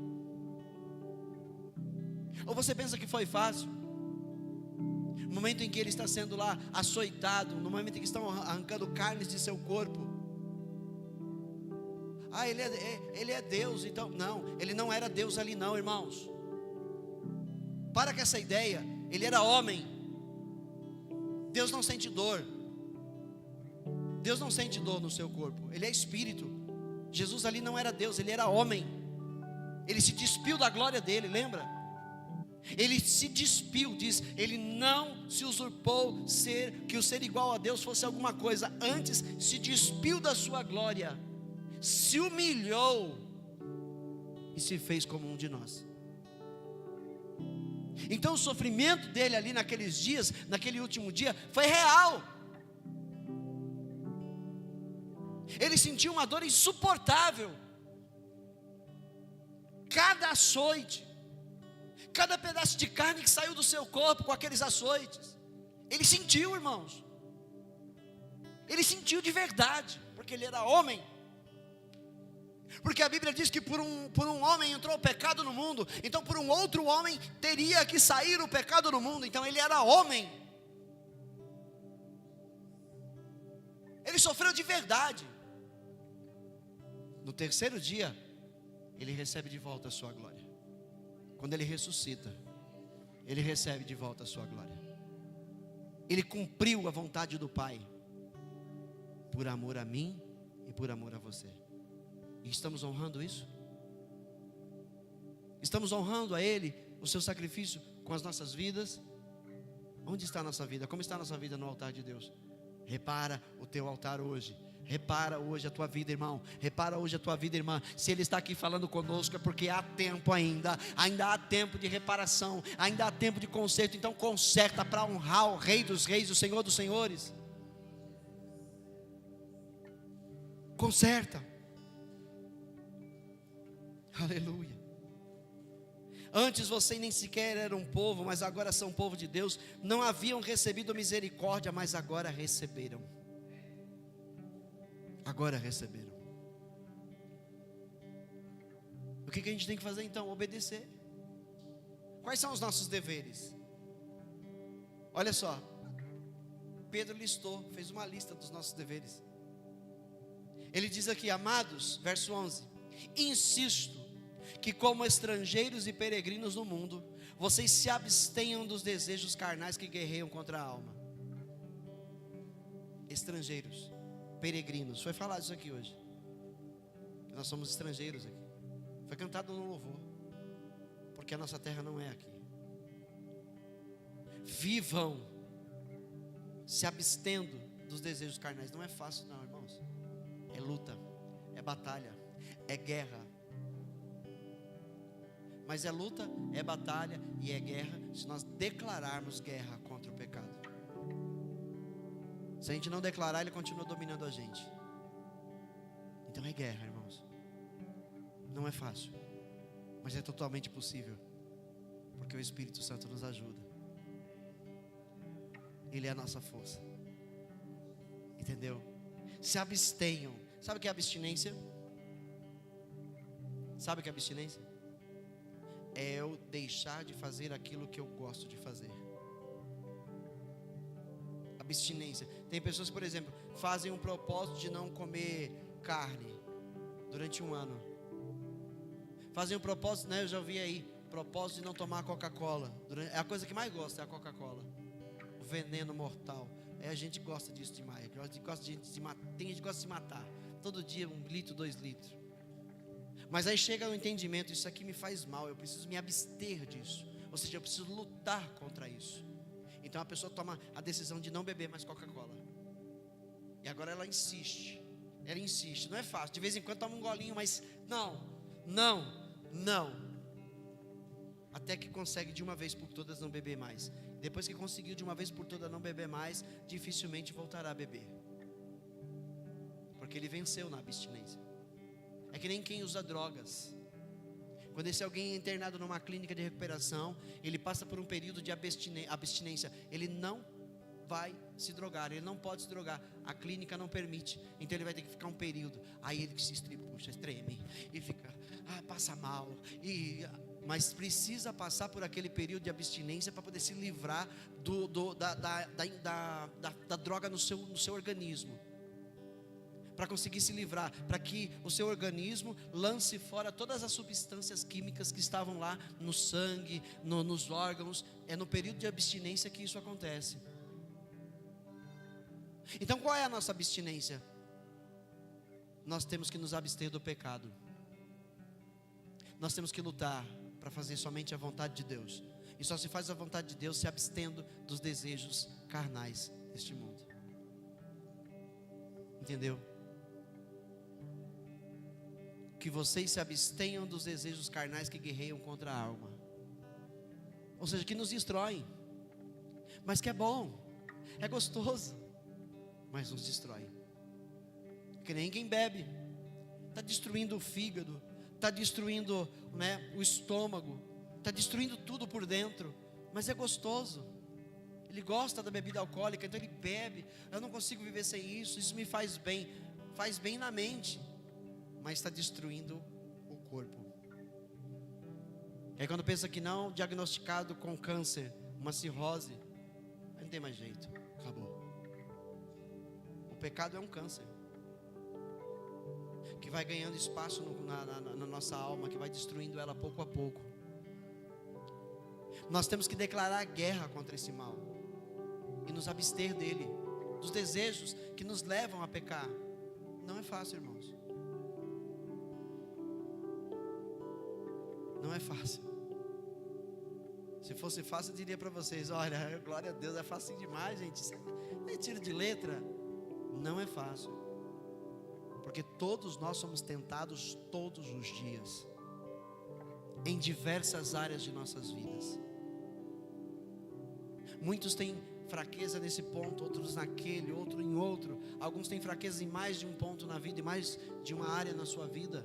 Ou você pensa que foi fácil no momento em que ele está sendo lá açoitado, no momento em que estão arrancando carnes de seu corpo. Ah, ele é Deus, então não, ele não era Deus ali não, irmãos. Para com essa ideia, ele era homem. Deus não sente dor. Deus não sente dor no seu corpo, ele é espírito. Jesus ali não era Deus, ele era homem. Ele se despiu da glória dele, lembra? Ele se despiu, diz, ele não se usurpou que o ser igual a Deus fosse alguma coisa. Antes se despiu da sua glória, se humilhou e se fez como um de nós. Então o sofrimento dele ali naqueles dias, naquele último dia, foi real. Ele sentiu uma dor insuportável. Cada açoite, cada pedaço de carne que saiu do seu corpo com aqueles açoites, ele sentiu, irmãos. Ele sentiu de verdade, porque ele era homem. Porque a Bíblia diz que por um homem entrou o pecado no mundo, então por um outro homem teria que sair o pecado no mundo. Então ele era homem. Ele sofreu de verdade. No terceiro dia, ele recebe de volta a sua glória. Quando ele ressuscita, ele recebe de volta a sua glória. Ele cumpriu a vontade do Pai, por amor a mim e por amor a você. E estamos honrando isso? Estamos honrando a Ele, o seu sacrifício com as nossas vidas? Onde está a nossa vida? Como está a nossa vida no altar de Deus? Repara o teu altar hoje. Repara hoje a tua vida, irmão. Repara hoje a tua vida, irmã. Se Ele está aqui falando conosco, é porque há tempo ainda há tempo de reparação, ainda há tempo de conserto. Então conserta para honrar o Rei dos Reis, o Senhor dos Senhores. Conserta. Aleluia. Antes vocês nem sequer eram um povo, mas agora são povo de Deus. Não haviam recebido misericórdia, mas agora receberam. Agora receberam. O que a gente tem que fazer então? Obedecer. Quais são os nossos deveres? Olha só, Pedro listou, fez uma lista dos nossos deveres. Ele diz aqui, amados, verso 11: insisto que como estrangeiros e peregrinos no mundo, vocês se abstenham dos desejos carnais que guerreiam contra a alma. Estrangeiros, peregrinos, foi falado isso aqui hoje. Nós somos estrangeiros aqui. Foi cantado no louvor, porque a nossa terra não é aqui. Vivam se abstendo dos desejos carnais. Não é fácil não, irmãos. É luta, é batalha, é guerra. Mas é luta, é batalha e é guerra se nós declararmos guerra contra o pecado. Se a gente não declarar, ele continua dominando a gente. Então é guerra, irmãos. Não é fácil, mas é totalmente possível, porque o Espírito Santo nos ajuda. Ele é a nossa força. Entendeu? Se abstenham. Sabe o que é abstinência? Sabe o que é abstinência? É eu deixar de fazer aquilo que eu gosto de fazer. Abstinência. Tem pessoas, por exemplo, fazem um propósito de não comer carne durante um ano. Fazem um propósito, né? Eu já ouvi aí, propósito de não tomar Coca-Cola. É a coisa que mais gosta, é a Coca-Cola. O veneno mortal. A gente gosta disso demais. Tem gente que gosta de se matar. Todo dia 1 litro, 2 litros. Mas aí chega o entendimento, isso aqui me faz mal, eu preciso me abster disso. Ou seja, eu preciso lutar contra isso. Então a pessoa toma a decisão de não beber mais Coca-Cola. E agora ela insiste. Não é fácil, de vez em quando toma um golinho, mas não. Até que consegue de uma vez por todas não beber mais. Depois que conseguiu de uma vez por todas não beber mais, dificilmente voltará a beber. Porque ele venceu na abstinência. É que nem quem usa drogas. Quando esse alguém é internado numa clínica de recuperação, ele passa por um período de abstinência. Ele não vai se drogar, ele não pode se drogar. A clínica não permite. Então ele vai ter que ficar um período. Aí ele se estribucha, treme e fica, passa mal. E mas precisa passar por aquele período de abstinência para poder se livrar da droga no seu organismo. Para conseguir se livrar, para que o seu organismo lance fora todas as substâncias químicas que estavam lá no sangue, nos órgãos. É no período de abstinência que isso acontece. Então qual é a nossa abstinência? Nós temos que nos abster do pecado. Nós temos que lutar para fazer somente a vontade de Deus. E só se faz a vontade de Deus se abstendo dos desejos carnais deste mundo. Entendeu? Que vocês se abstenham dos desejos carnais que guerreiam contra a alma. Ou seja, que nos destroem. Mas que é bom, é gostoso, mas nos destrói. Que nem quem bebe, está destruindo o fígado, está destruindo, o estômago, está destruindo tudo por dentro, mas é gostoso. Ele gosta da bebida alcoólica, então ele bebe. Eu não consigo viver sem isso, isso me faz bem na mente, mas está destruindo o corpo. Aí quando pensa que não, diagnosticado com câncer, uma cirrose, não tem mais jeito, acabou. O pecado é um câncer que vai ganhando espaço na nossa alma, que vai destruindo ela pouco a pouco. Nós temos que declarar guerra contra esse mal e nos abster dele, dos desejos que nos levam a pecar. Não é fácil, irmãos. Não é fácil. Se fosse fácil, eu diria para vocês: olha, glória a Deus, é fácil demais, gente. Isso é tiro de letra. Não é fácil, porque todos nós somos tentados todos os dias, em diversas áreas de nossas vidas. Muitos têm fraqueza nesse ponto, outros naquele, outro em outro. Alguns têm fraqueza em mais de um ponto na vida, e mais de uma área na sua vida.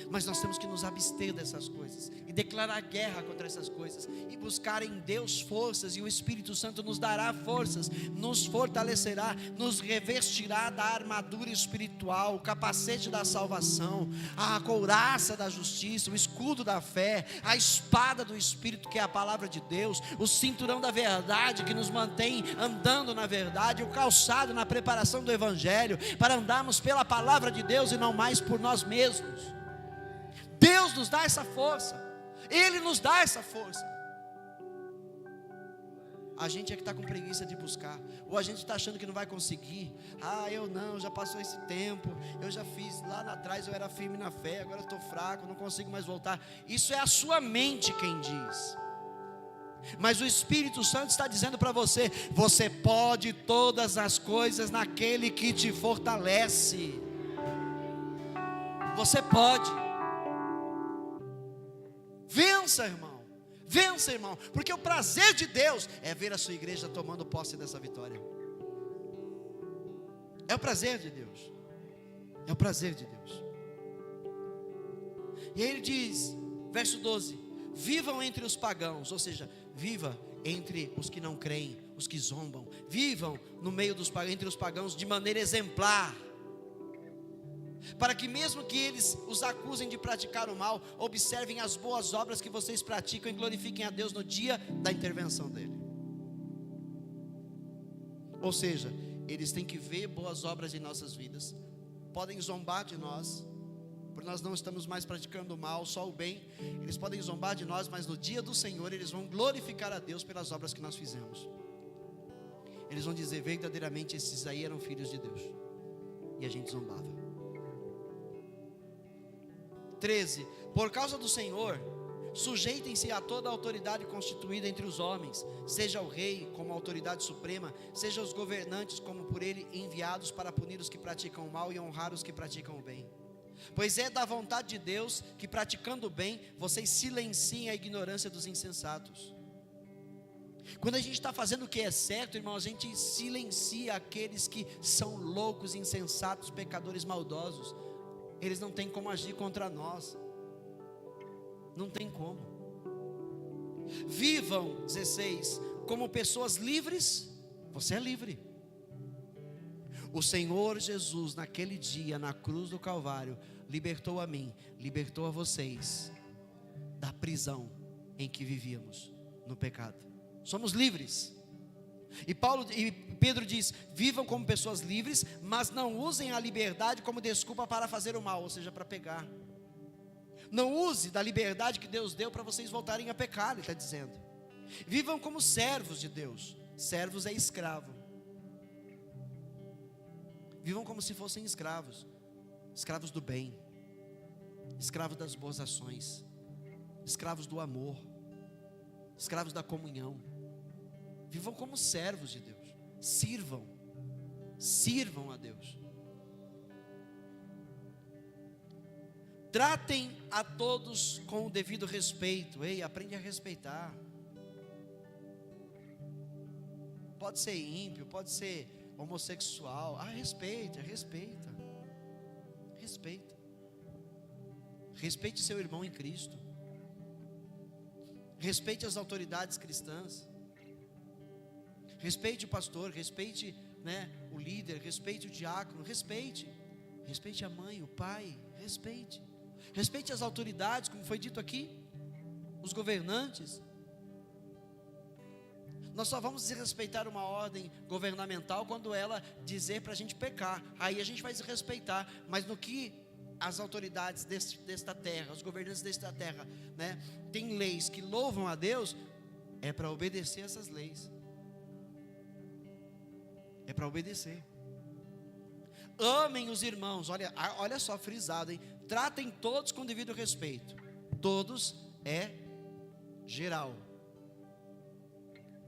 Mas nós temos que nos abster dessas coisas e declarar guerra contra essas coisas e buscar em Deus forças, e o Espírito Santo nos dará forças, nos fortalecerá, nos revestirá da armadura espiritual, o capacete da salvação, a couraça da justiça, o escudo da fé, a espada do Espírito, que é a palavra de Deus, o cinturão da verdade, que nos mantém andando na verdade, o calçado na preparação do Evangelho, para andarmos pela palavra de Deus e não mais por nós mesmos. Deus nos dá essa força, Ele nos dá essa força. A gente é que está com preguiça de buscar, ou a gente está achando que não vai conseguir. Eu não, já passou esse tempo, eu já fiz, lá atrás eu era firme na fé, agora eu estou fraco, não consigo mais voltar. Isso é a sua mente quem diz. Mas o Espírito Santo está dizendo para você: você pode todas as coisas naquele que te fortalece. Você pode. Vença, irmão. Vença, irmão. Porque o prazer de Deus é ver a sua igreja tomando posse dessa vitória. É o prazer de Deus. É o prazer de Deus. E aí ele diz, verso 12: vivam entre os pagãos. Ou seja, viva entre os que não creem, os que zombam. Vivam no meio entre os pagãos de maneira exemplar, para que mesmo que eles os acusem de praticar o mal, observem as boas obras que vocês praticam e glorifiquem a Deus no dia da intervenção dele. Ou seja, eles têm que ver boas obras em nossas vidas. Podem zombar de nós, porque nós não estamos mais praticando o mal, só o bem. Eles podem zombar de nós, mas no dia do Senhor eles vão glorificar a Deus pelas obras que nós fizemos. Eles vão dizer: verdadeiramente esses aí eram filhos de Deus, e a gente zombava. 13, por causa do Senhor, sujeitem-se a toda a autoridade constituída entre os homens, seja o rei como autoridade suprema, seja os governantes como por ele enviados para punir os que praticam o mal e honrar os que praticam o bem. Pois é da vontade de Deus que, praticando o bem, vocês silenciem a ignorância dos insensatos. Quando a gente está fazendo o que é certo, irmão, a gente silencia aqueles que são loucos, insensatos, pecadores maldosos. Eles não têm como agir contra nós. Não tem como. Vivam, 16, como pessoas livres. Você é livre. O Senhor Jesus, naquele dia, na cruz do Calvário, libertou a mim, libertou a vocês da prisão em que vivíamos no pecado. Somos livres. E Pedro diz: vivam como pessoas livres, mas não usem a liberdade como desculpa para fazer o mal, ou seja, para pecar. Não use da liberdade que Deus deu para vocês voltarem a pecar, ele está dizendo. Vivam como servos de Deus. Servos é escravo. Vivam como se fossem escravos. Escravos do bem, escravos das boas ações, escravos do amor, escravos da comunhão. Vivam como servos de Deus. Sirvam a Deus. Tratem a todos com o devido respeito. Ei, aprende a respeitar. Pode ser ímpio, pode ser homossexual. Respeita. Respeite seu irmão em Cristo. Respeite as autoridades cristãs. Respeite o pastor, respeite, o líder, respeite o diácono, respeite a mãe, o pai, respeite as autoridades, como foi dito aqui, os governantes. Nós só vamos desrespeitar uma ordem governamental quando ela dizer para a gente pecar, aí a gente vai desrespeitar, mas no que as autoridades desta terra, os governantes desta terra, têm leis que louvam a Deus, é para obedecer essas leis. É para obedecer. Amem os irmãos. Olha só, frisado, hein? Tratem todos com devido respeito. Todos é geral.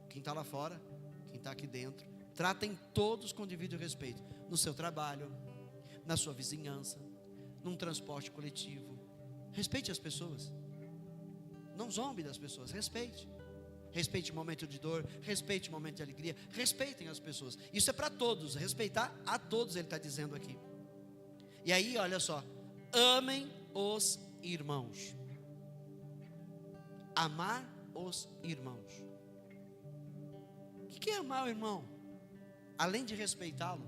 Quem está lá fora, quem está aqui dentro. Tratem todos com devido respeito. No seu trabalho, na sua vizinhança, num transporte coletivo. Respeite as pessoas. Não zombe das pessoas, respeite. Respeite o momento de dor, respeite o momento de alegria, respeitem as pessoas. Isso é para todos, respeitar a todos, ele está dizendo aqui. E aí, olha só, amem os irmãos. Amar os irmãos. O que é amar o irmão? Além de respeitá-lo,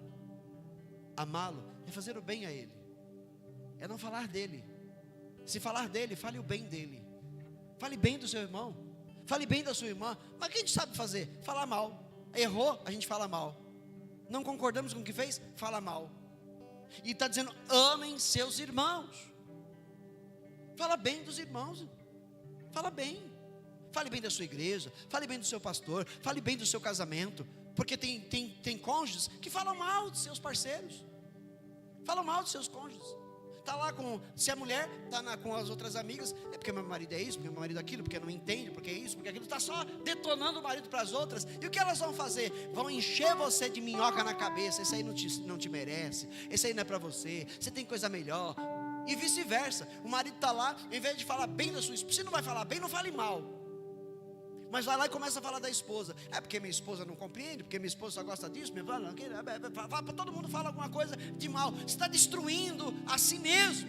amá-lo, é fazer o bem a ele, é não falar dele. Se falar dele, fale o bem dele. Fale bem do seu irmão. Fale bem da sua irmã. Mas o que a gente sabe fazer? Falar mal. Errou, a gente fala mal. Não concordamos com o que fez? Fala mal. E está dizendo: amem seus irmãos. Fala bem dos irmãos. Fala bem. Fale bem da sua igreja. Fale bem do seu pastor. Fale bem do seu casamento. Porque tem cônjuges que falam mal dos seus parceiros. Falam mal dos seus cônjuges. Está lá se a mulher está com as outras amigas, é porque meu marido é isso, porque meu marido é aquilo, porque não entende, porque é isso, porque aquilo, está só detonando o marido para as outras. E o que elas vão fazer? Vão encher você de minhoca na cabeça. Esse aí não te merece, esse aí não é para você, você tem coisa melhor. E vice-versa, o marido está lá, em vez de falar bem da sua esposa, se não vai falar bem, não fale mal. Mas vai lá e começa a falar da esposa. É porque minha esposa não compreende, porque minha esposa só gosta disso. Todo mundo fala alguma coisa de mal. Você está destruindo a si mesmo.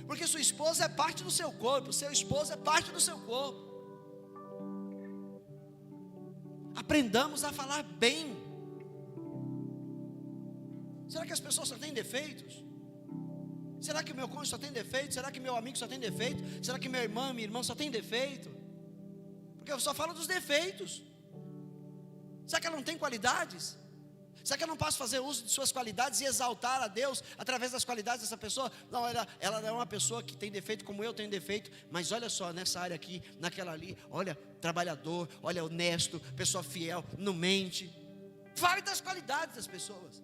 Porque sua esposa é parte do seu corpo, seu esposo é parte do seu corpo. Aprendamos a falar bem. Será que as pessoas só têm defeitos? Será que o meu cônjuge só tem defeito? Será que meu amigo só tem defeito? Será que meu irmão, minha irmã só tem defeito? Porque eu só falo dos defeitos. Será que ela não tem qualidades? Será que eu não posso fazer uso de suas qualidades e exaltar a Deus através das qualidades dessa pessoa? Não, ela é uma pessoa que tem defeito como eu tenho defeito. Mas olha só, nessa área aqui, naquela ali, olha, trabalhador, olha, honesto, pessoa fiel, não mente. Fale das qualidades das pessoas,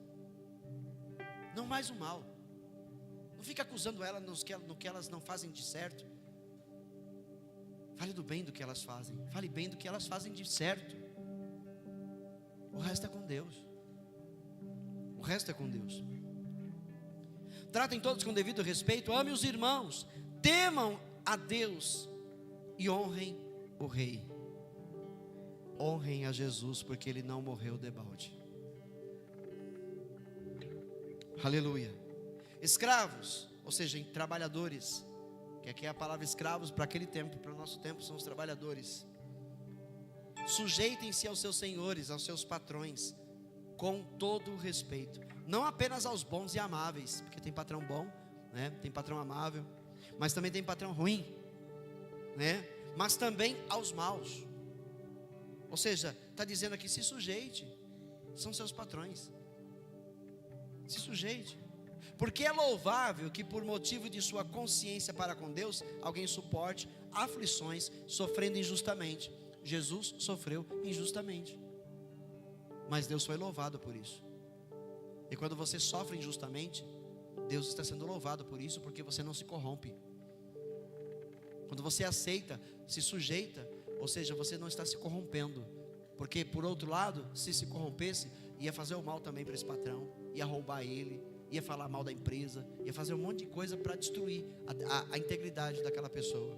não mais o mal. Não fique acusando ela no que elas não fazem de certo. Fale do bem do que elas fazem. Fale bem do que elas fazem de certo. O resto é com Deus. O resto é com Deus. Tratem todos com devido respeito. Amem os irmãos. Temam a Deus. E honrem o Rei. Honrem a Jesus, porque Ele não morreu debalde. Aleluia. Escravos, ou seja, trabalhadores. Que aqui é a palavra escravos para aquele tempo, para o nosso tempo são os trabalhadores. Sujeitem-se aos seus senhores, aos seus patrões, com todo o respeito. Não apenas aos bons e amáveis, porque tem patrão bom, tem patrão amável. mas também tem patrão ruim, né? Mas também aos maus. Ou seja, está dizendo aqui, se sujeite, são seus patrões, se sujeite, porque é louvável que por motivo de sua consciência para com Deus, alguém suporte aflições, sofrendo injustamente. Jesus sofreu injustamente, mas Deus foi louvado por isso. E quando você sofre injustamente, Deus está sendo louvado por isso, porque você não se corrompe. Quando você aceita, se sujeita, ou seja, você não está se corrompendo. Porque por outro lado, se corrompesse, ia fazer o mal também para esse patrão, ia roubar ele, ia falar mal da empresa, ia fazer um monte de coisa para destruir a integridade daquela pessoa.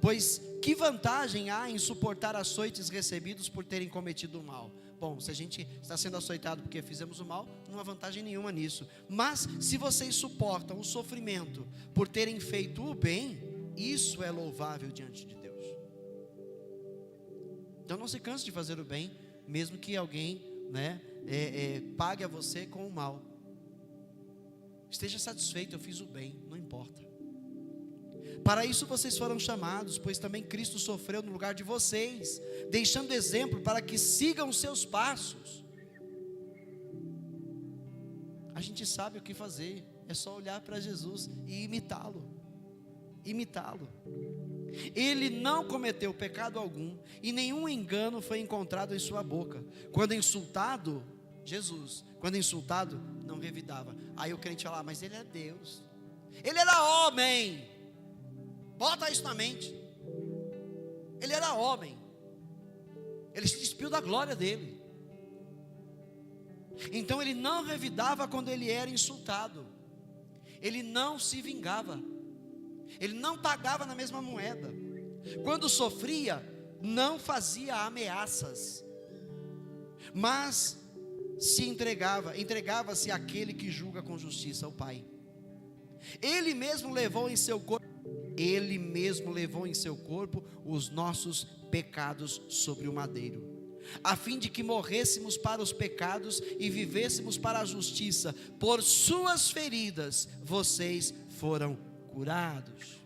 Pois que vantagem há em suportar açoites recebidos por terem cometido o mal? Bom, se a gente está sendo açoitado porque fizemos o mal, não há vantagem nenhuma nisso. Mas se vocês suportam o sofrimento por terem feito o bem, isso é louvável diante de Deus. Então não se canse de fazer o bem, mesmo que alguém, né, pague a você com o mal. Esteja satisfeito, eu fiz o bem, não importa. Para isso vocês foram chamados, pois também Cristo sofreu no lugar de vocês, deixando exemplo para que sigam os seus passos. A gente sabe o que fazer, é só olhar para Jesus e imitá-lo. Imitá-lo. Ele não cometeu pecado algum, e nenhum engano foi encontrado em sua boca. Quando insultado, Jesus, quando insultado, não revidava. Aí o crente fala, mas ele é Deus, ele era homem. Bota isso na mente. Ele era homem, ele se despiu da glória dele. Então ele não revidava quando ele era insultado, ele não se vingava, ele não pagava na mesma moeda. Quando sofria, não fazia ameaças, mas se entregava-se àquele que julga com justiça, o Pai. Ele mesmo levou em seu corpo os nossos pecados sobre o madeiro, a fim de que morrêssemos para os pecados e vivêssemos para a justiça. Por suas feridas vocês foram curados.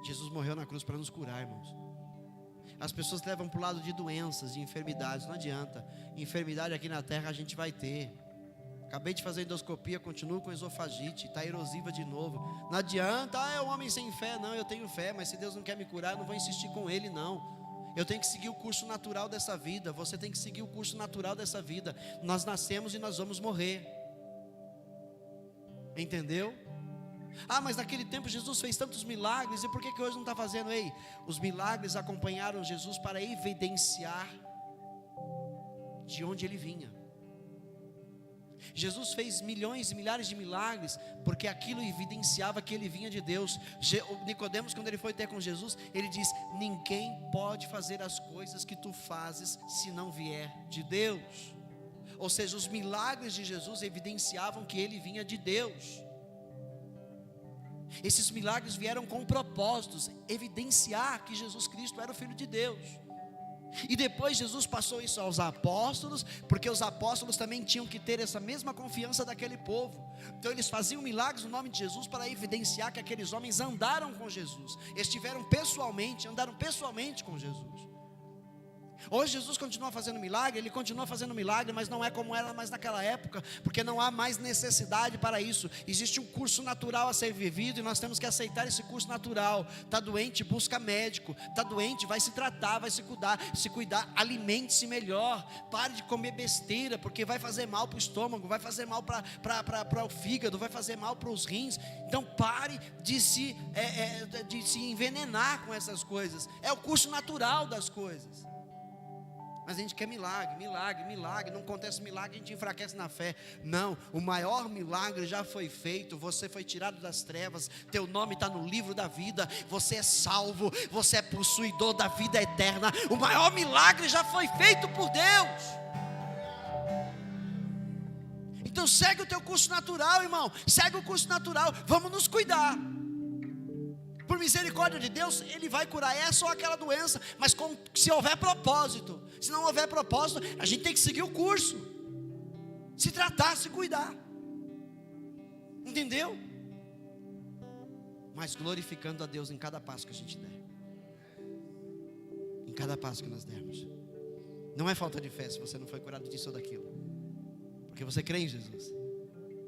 Jesus morreu na cruz para nos curar, irmãos. As pessoas levam para o lado de doenças, de enfermidades. Não adianta, enfermidade aqui na terra a gente vai ter. Acabei de fazer endoscopia, continuo com esofagite, está erosiva de novo. Não adianta, é um homem sem fé. Não, eu tenho fé, mas se Deus não quer me curar, eu não vou insistir com Ele, não. Eu tenho que seguir o curso natural dessa vida. Você tem que seguir o curso natural dessa vida. Nós nascemos e nós vamos morrer. Entendeu? Ah, mas naquele tempo Jesus fez tantos milagres, e por que hoje não está fazendo? Ei, os milagres acompanharam Jesus para evidenciar de onde Ele vinha. Jesus fez milhões e milhares de milagres, porque aquilo evidenciava que Ele vinha de Deus. Nicodemos, quando ele foi ter com Jesus, ele diz, ninguém pode fazer as coisas que tu fazes, se não vier de Deus. Ou seja, os milagres de Jesus evidenciavam que Ele vinha de Deus. Esses milagres vieram com propósitos, evidenciar que Jesus Cristo era o Filho de Deus. E depois Jesus passou isso aos apóstolos, porque os apóstolos também tinham que ter essa mesma confiança daquele povo. Então eles faziam milagres no nome de Jesus para evidenciar que aqueles homens andaram com Jesus, andaram pessoalmente com Jesus. Hoje Jesus continua fazendo milagre, Ele continua fazendo milagre, mas não é como era mais naquela época, porque não há mais necessidade para isso. Existe um curso natural a ser vivido, e nós temos que aceitar esse curso natural. Está doente, busca médico. Está doente, vai se tratar, vai se cuidar, alimente-se melhor. Pare de comer besteira, porque vai fazer mal para o estômago, vai fazer mal para o fígado, vai fazer mal para os rins. Então pare de se envenenar com essas coisas. É o curso natural das coisas. Mas a gente quer milagre, não acontece milagre, a gente enfraquece na fé. Não, o maior milagre já foi feito, você foi tirado das trevas, teu nome está no livro da vida, você é salvo, você é possuidor da vida eterna. O maior milagre já foi feito por Deus. Então segue o teu curso natural, irmão, segue o curso natural, vamos nos cuidar. Por misericórdia de Deus, Ele vai curar essa ou aquela doença, mas se houver propósito. Se não houver propósito, a gente tem que seguir o curso, se tratar, se cuidar. Entendeu? Mas glorificando a Deus em cada passo que a gente der. Em cada passo que nós dermos. Não é falta de fé se você não foi curado disso ou daquilo. Porque você crê em Jesus.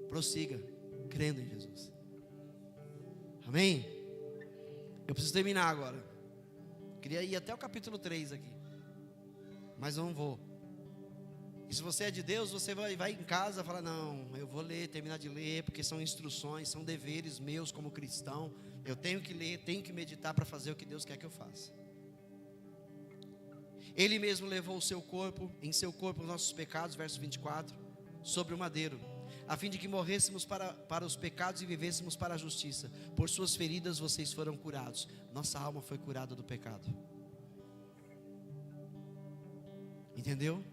Prossiga crendo em Jesus. Amém? Eu preciso terminar agora. Queria ir até o capítulo 3 aqui, mas eu não vou. E se você é de Deus, você vai em casa e fala: não, eu vou ler, terminar de ler, porque são instruções, são deveres meus como cristão. Eu tenho que ler, tenho que meditar para fazer o que Deus quer que eu faça. Ele mesmo levou em seu corpo os nossos pecados, verso 24, sobre o madeiro, a fim de que morrêssemos para os pecados e vivêssemos para a justiça. Por suas feridas vocês foram curados. Nossa alma foi curada do pecado. Entendeu?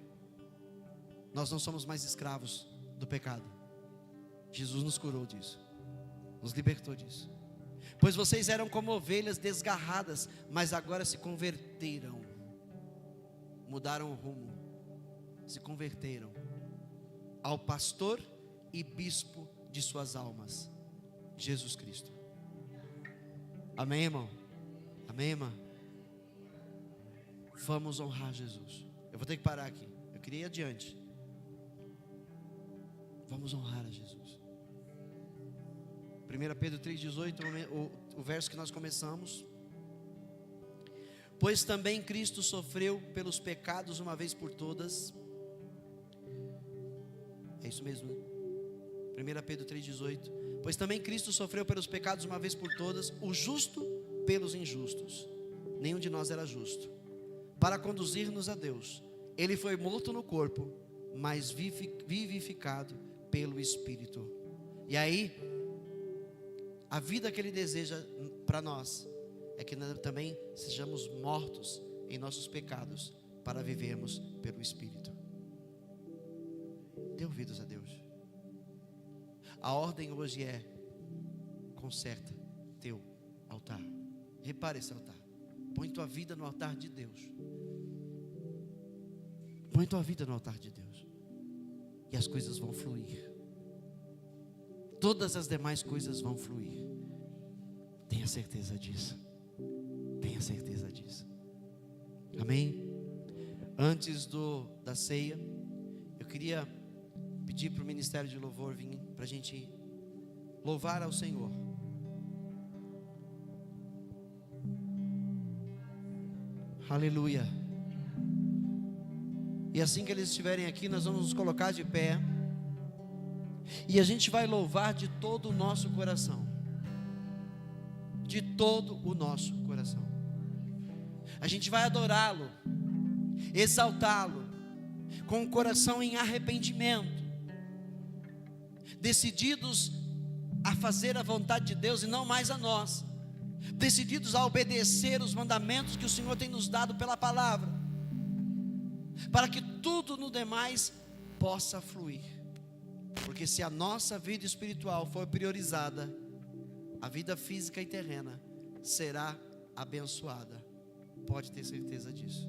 Nós não somos mais escravos do pecado. Jesus nos curou disso, nos libertou disso. Pois vocês eram como ovelhas desgarradas, mas agora se converteram, mudaram o rumo, se converteram ao pastor e bispo de suas almas, Jesus Cristo. Amém, irmão? Amém, irmã? Vamos honrar Jesus. Eu vou ter que parar aqui, eu queria ir adiante. Vamos honrar a Jesus. 1 Pedro 3,18, o verso que nós começamos. Pois também Cristo sofreu pelos pecados uma vez por todas. É isso mesmo, né? 1 Pedro 3,18. Pois também Cristo sofreu pelos pecados uma vez por todas, o justo pelos injustos. Nenhum de nós era justo, para conduzir-nos a Deus. Ele foi morto no corpo, mas vivificado pelo Espírito. E aí, a vida que Ele deseja para nós é que nós também sejamos mortos em nossos pecados, para vivermos pelo Espírito. Dê ouvidos a Deus. A ordem hoje é: conserta teu altar. Repare esse altar. Põe tua vida no altar de Deus. Põe tua vida no altar de Deus, e as coisas vão fluir. Todas as demais coisas vão fluir. Tenha certeza disso. Tenha certeza disso. Amém? Antes da ceia, eu queria pedir para o Ministério de Louvor vir para a gente louvar ao Senhor. Aleluia. E assim que eles estiverem aqui, nós vamos nos colocar de pé, e a gente vai louvar de todo o nosso coração. De todo o nosso coração. A gente vai adorá-lo, exaltá-lo, com o coração em arrependimento, decididos a fazer a vontade de Deus e não mais a nossa, decididos a obedecer os mandamentos que o Senhor tem nos dado pela palavra, para que tudo no demais possa fluir. Porque se a nossa vida espiritual for priorizada, a vida física e terrena será abençoada. Pode ter certeza disso.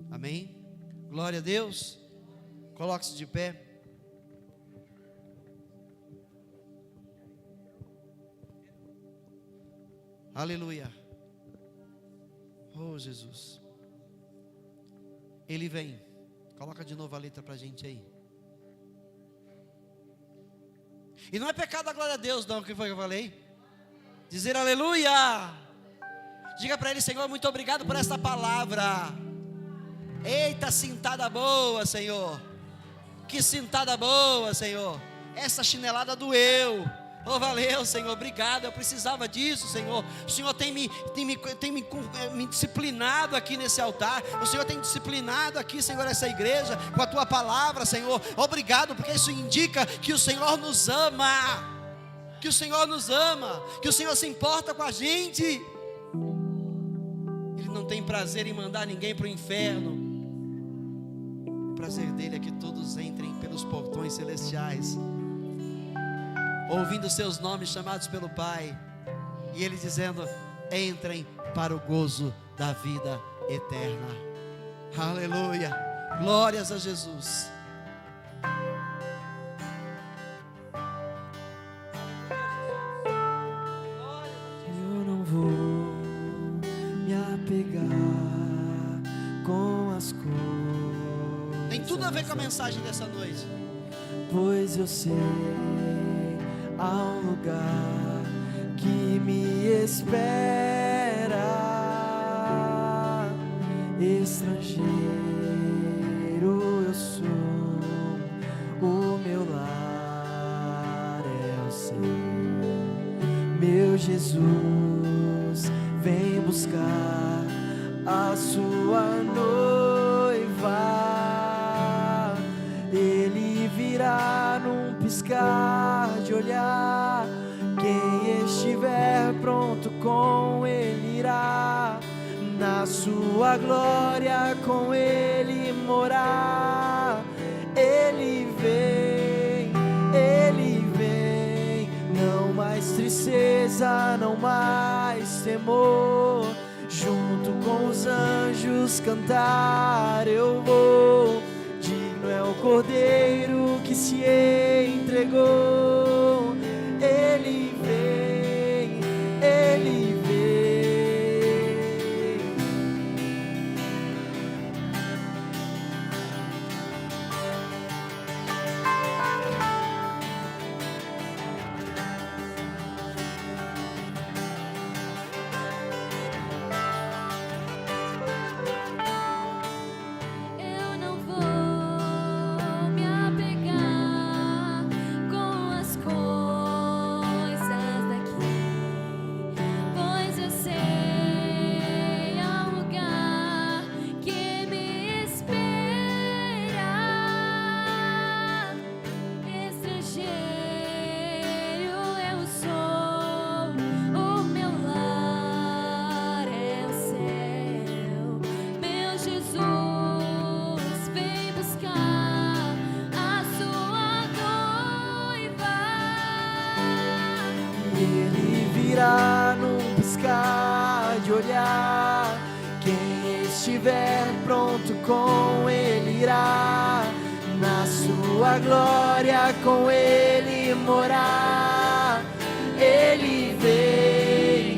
Amém? Glória a Deus. Coloque-se de pé. Aleluia. Oh, Jesus. Ele vem. Coloca de novo a letra para a gente aí. E não é pecado a glória a Deus, não. O que foi que eu falei? Dizer aleluia. Diga para ele: Senhor, muito obrigado por esta palavra. Eita, cintada boa, Senhor. Que cintada boa, Senhor. Essa chinelada doeu. Oh, valeu, Senhor, obrigado, eu precisava disso, Senhor. O Senhor tem me disciplinado aqui nesse altar. O Senhor tem disciplinado aqui, Senhor, essa igreja com a Tua palavra, Senhor. Obrigado, porque isso indica que o Senhor nos ama. Que o Senhor nos ama, que o Senhor se importa com a gente. Ele não tem prazer em mandar ninguém para o inferno. O prazer dele é que todos entrem pelos portões celestiais, ouvindo seus nomes chamados pelo Pai, e Ele dizendo: entrem para o gozo da vida eterna. Aleluia, glórias a Jesus. Tem tudo a ver com a mensagem dessa noite. Pois eu sei, há um lugar que me espera. Estrangeiro eu sou, o meu lar é o seu. Meu Jesus, vem buscar a sua noiva. Ele virá num piscar de olhar. Quem estiver pronto com ele irá. Na sua glória com ele morar. Ele vem, não mais tristeza, não mais temor. Junto com os anjos cantar eu vou. Digno é o Cordeiro que se entregou. Ele vem, ele vem. Eu não vou me apegar com as coisas daqui, pois eu sei há um lugar que me espera. Estrangeiro eu sou, o meu lar é o céu. Meu Jesus, vem buscar a sua noiva. Ele virá num piscar de olhar. Quem estiver pronto com ele irá. Na sua glória com ele morar. Ele vem,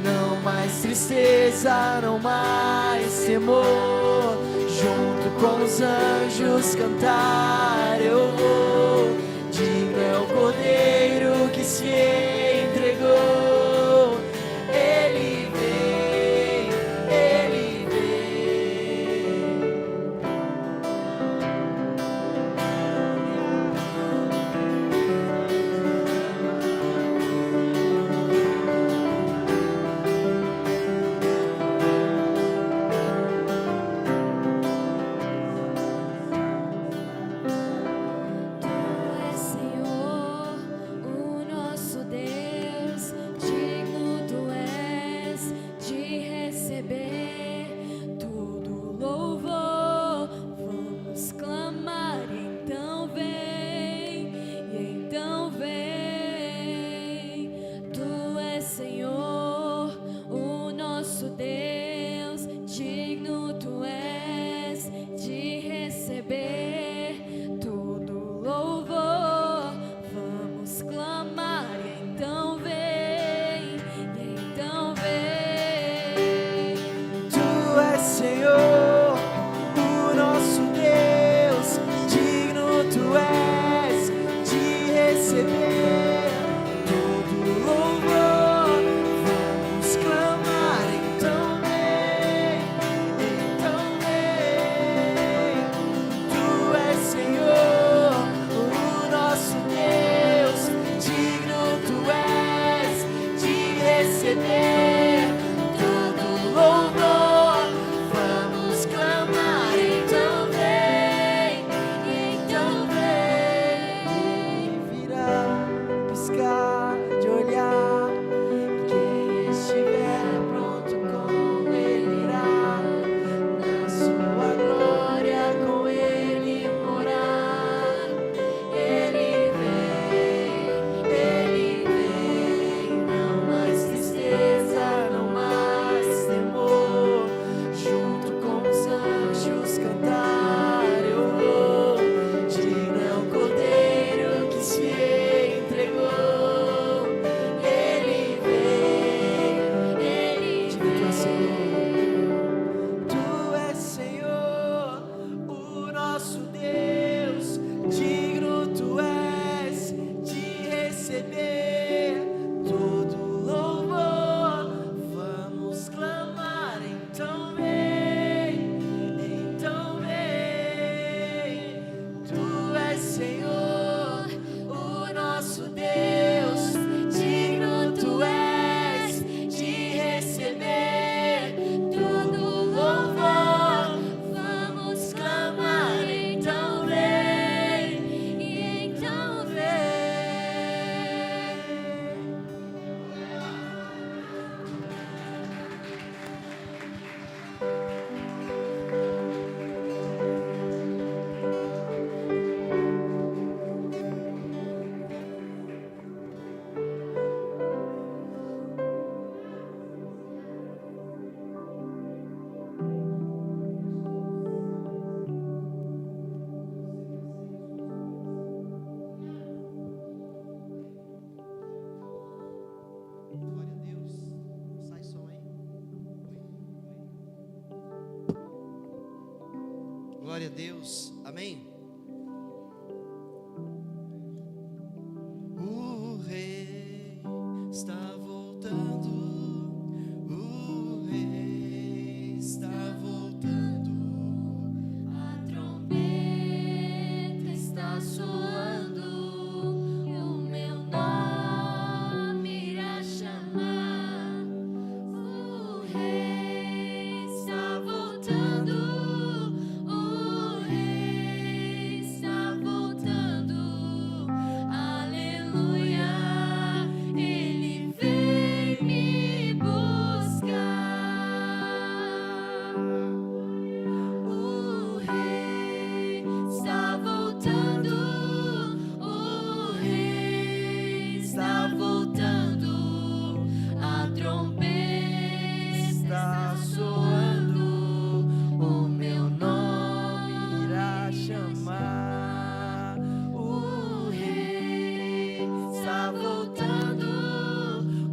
não mais tristeza, não mais temor. Junto com os anjos cantar eu vou. Digno é o Cordeiro que se entregou. Ele vem, ele vem. Tu Glória a Deus. Amém. O rei está voltando. O rei está voltando. A trombeta está soando, o meu nome irá chamar. O rei está voltando, o rei está voltando. Aleluia, ele vem me buscar. O rei está voltando, o rei está voltando. A trombeta está soando, o meu nome irá chamar. o rei está voltando,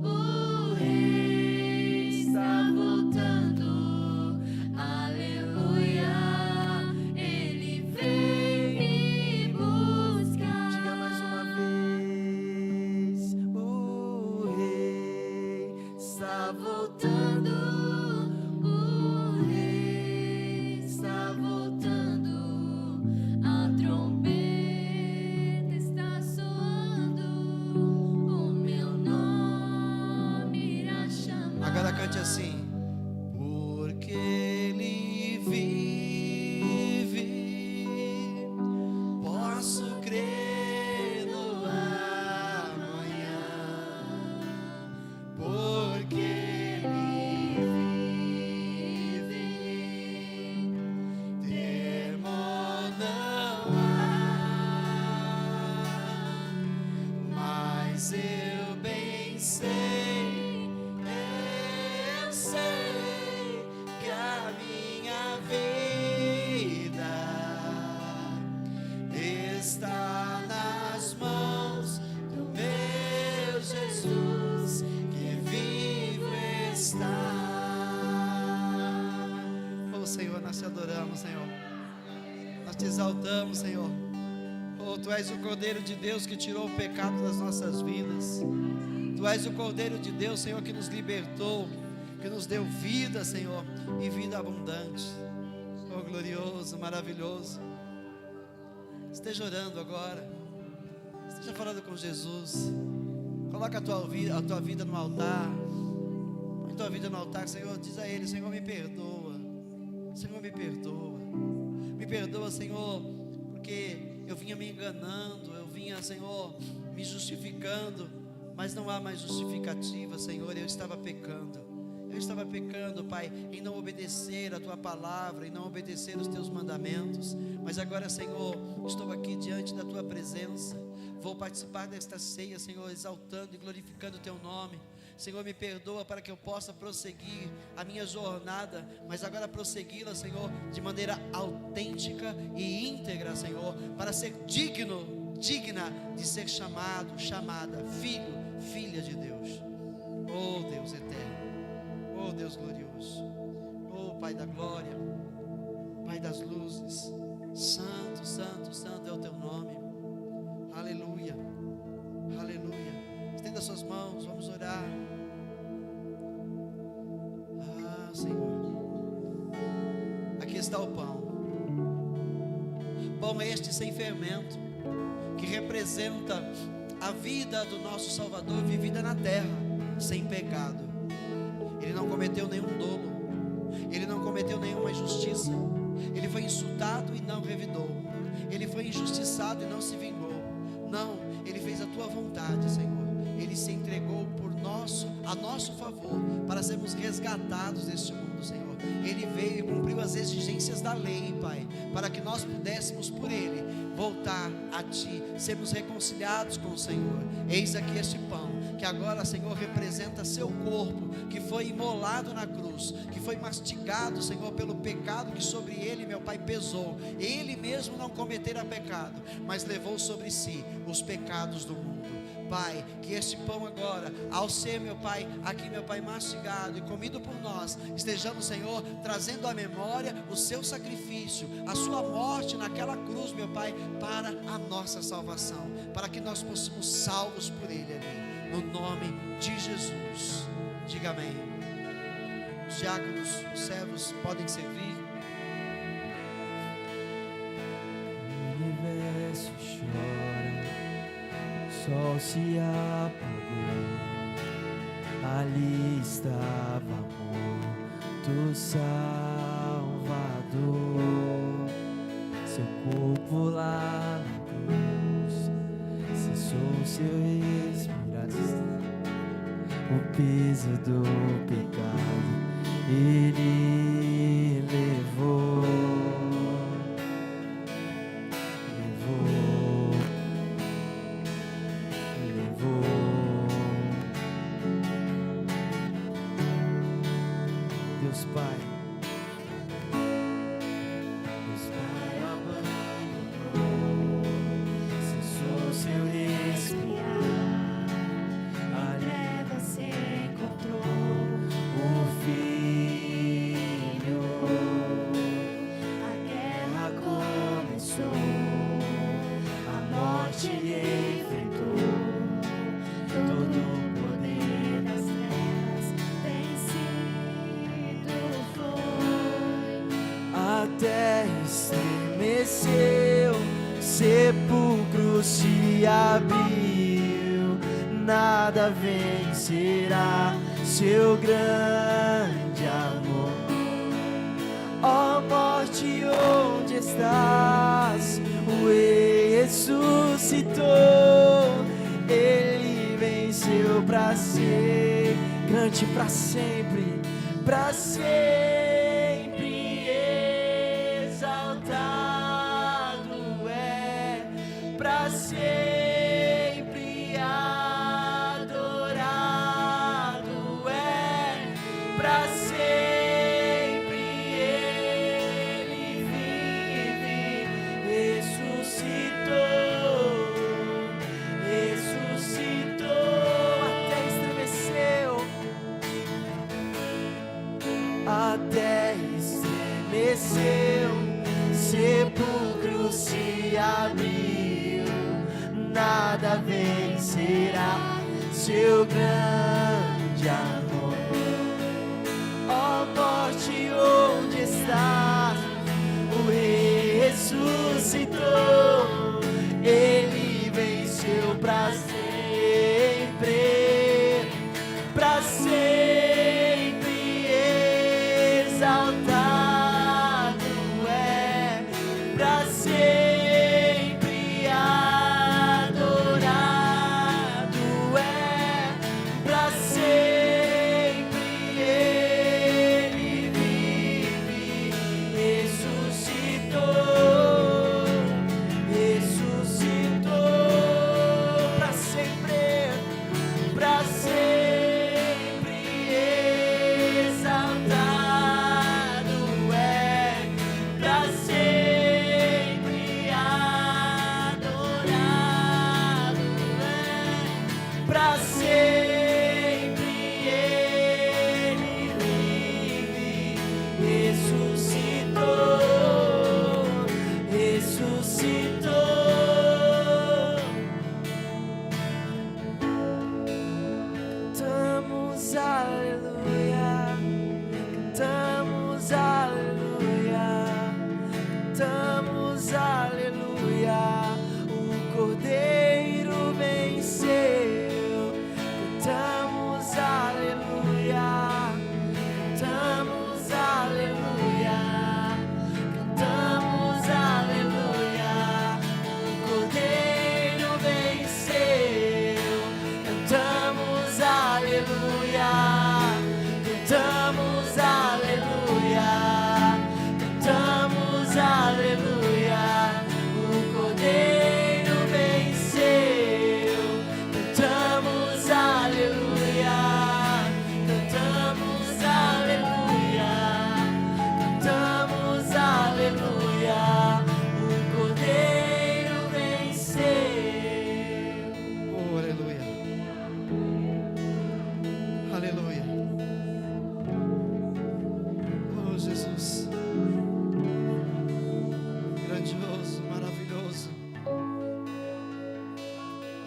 o rei está voltando. Aleluia, ele vem me buscar. Diga mais uma vez: o rei está voltando. O rei está voltando. A trombeta está soando, o meu nome irá chamar. Agora cante assim. Porque Ele vive, posso crer no amanhã. Porque Ele vive, temor não há. Mas eu bem sei, que a minha vida está nas mãos do meu Jesus, que vivo está. Oh Senhor, nós te adoramos, Senhor. Nós te exaltamos, Senhor. Oh, Tu és o Cordeiro de Deus que tirou o pecado das nossas vidas. Tu és o Cordeiro de Deus, Senhor, que nos libertou, que nos deu vida, Senhor, e vida abundante. Oh, glorioso, maravilhoso. Esteja orando agora. Esteja falando com Jesus. Coloca a tua vida no altar. Põe a tua vida no altar, Senhor. Diz a Ele: Senhor, me perdoa. Senhor, me perdoa. Me perdoa, Senhor, porque eu vinha me enganando. Eu vinha, Senhor, me justificando. Mas não há mais justificativa, Senhor. Eu estava pecando. Eu estava pecando, Pai, em não obedecer a Tua palavra, em não obedecer os Teus mandamentos. Mas agora, Senhor, estou aqui diante da Tua presença. Vou participar desta ceia, Senhor, exaltando e glorificando o Teu nome. Senhor, me perdoa para que eu possa prosseguir a minha jornada, mas agora prossegui-la, Senhor, de maneira autêntica e íntegra, Senhor, para ser digna de ser chamada, filho, filha de Deus. Oh Deus eterno, oh Deus glorioso, oh Pai da glória, Pai das luzes, santo, santo, santo é o Teu nome. Aleluia, aleluia. Estenda suas mãos, vamos orar. Ah, Senhor, aqui está o pão. Pão este sem fermento, que representa a vida do nosso Salvador vivida na terra, sem pecado. Ele não cometeu nenhum dolo, ele não cometeu nenhuma injustiça. Ele foi insultado e não revidou. Ele foi injustiçado e não se vingou. Não, Ele fez a Tua vontade, Senhor. Ele se entregou a nosso favor, para sermos resgatados deste mundo, Senhor. Ele veio e cumpriu as exigências da lei, Pai, para que nós pudéssemos por Ele voltar a Ti, sermos reconciliados com o Senhor. Eis aqui este pão, que agora, Senhor, representa Seu corpo, que foi imolado na cruz, que foi mastigado, Senhor, pelo pecado que sobre Ele, meu Pai, pesou. Ele mesmo não cometera pecado, mas levou sobre si os pecados do mundo. Pai, que esse pão agora, ao ser, meu Pai, aqui, meu Pai, mastigado e comido por nós, estejamos, Senhor, trazendo à memória o seu sacrifício, a sua morte naquela cruz, meu Pai, para a nossa salvação, para que nós possamos salvos por Ele ali, no nome de Jesus. Diga amém. Os diáconos, os servos podem servir. O universo chora, o sol se apagou, ali estava morto Salvador, seu corpo lá na cruz, cessou seu respiração, o peso do pecado Ele levou. Deus Pai, cessou seu respirar, ali você encontrou o Filho. A guerra começou, a morte enfrentou, todo o poder das trevas vencido foi. A terra estremeceu, sepulcro se abriu, nada vencerá seu grande amor. Ó morte, onde estás? O Rei ressuscitou, Ele venceu pra ser grande pra sempre, pra sempre exaltado é, pra sempre adorado é, pra sempre Ele vive, ressuscitou, até estremeceu, a terra estremeceu, sepulcro se abriu, nada vencerá seu grande amor. Ó morte, onde estás? O Rei ressuscitou, Ele venceu pra sempre, pra sempre exaltado é, pra sempre adorado é, pra sempre Ele vive, ressuscitou,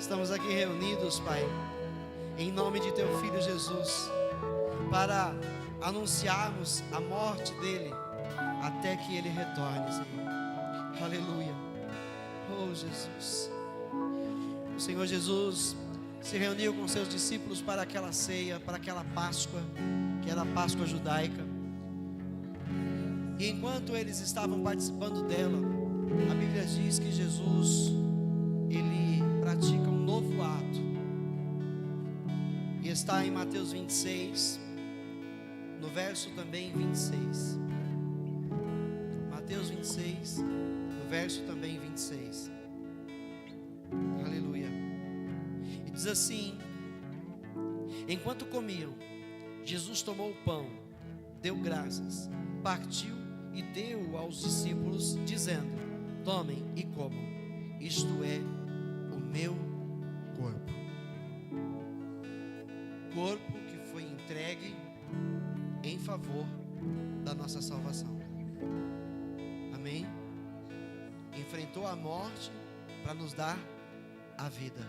estamos aqui reunidos, Pai, em nome de Teu Filho Jesus, para anunciarmos a morte dele até que ele retorne, Senhor. Aleluia. Oh, Jesus. O Senhor Jesus se reuniu com seus discípulos para aquela ceia, para aquela Páscoa, que era a Páscoa judaica. E enquanto eles estavam participando dela, a Bíblia diz que Jesus, ele pratica um novo ato. E está em Mateus 26, no verso também 26. Mateus 26, no verso também 26. Aleluia. E diz assim: enquanto comiam, Jesus tomou o pão, deu graças, partiu e deu aos discípulos, dizendo: tomem e comam, isto é o meu corpo. Corpo que foi entregue em favor da nossa salvação. Amém? Enfrentou a morte para nos dar a vida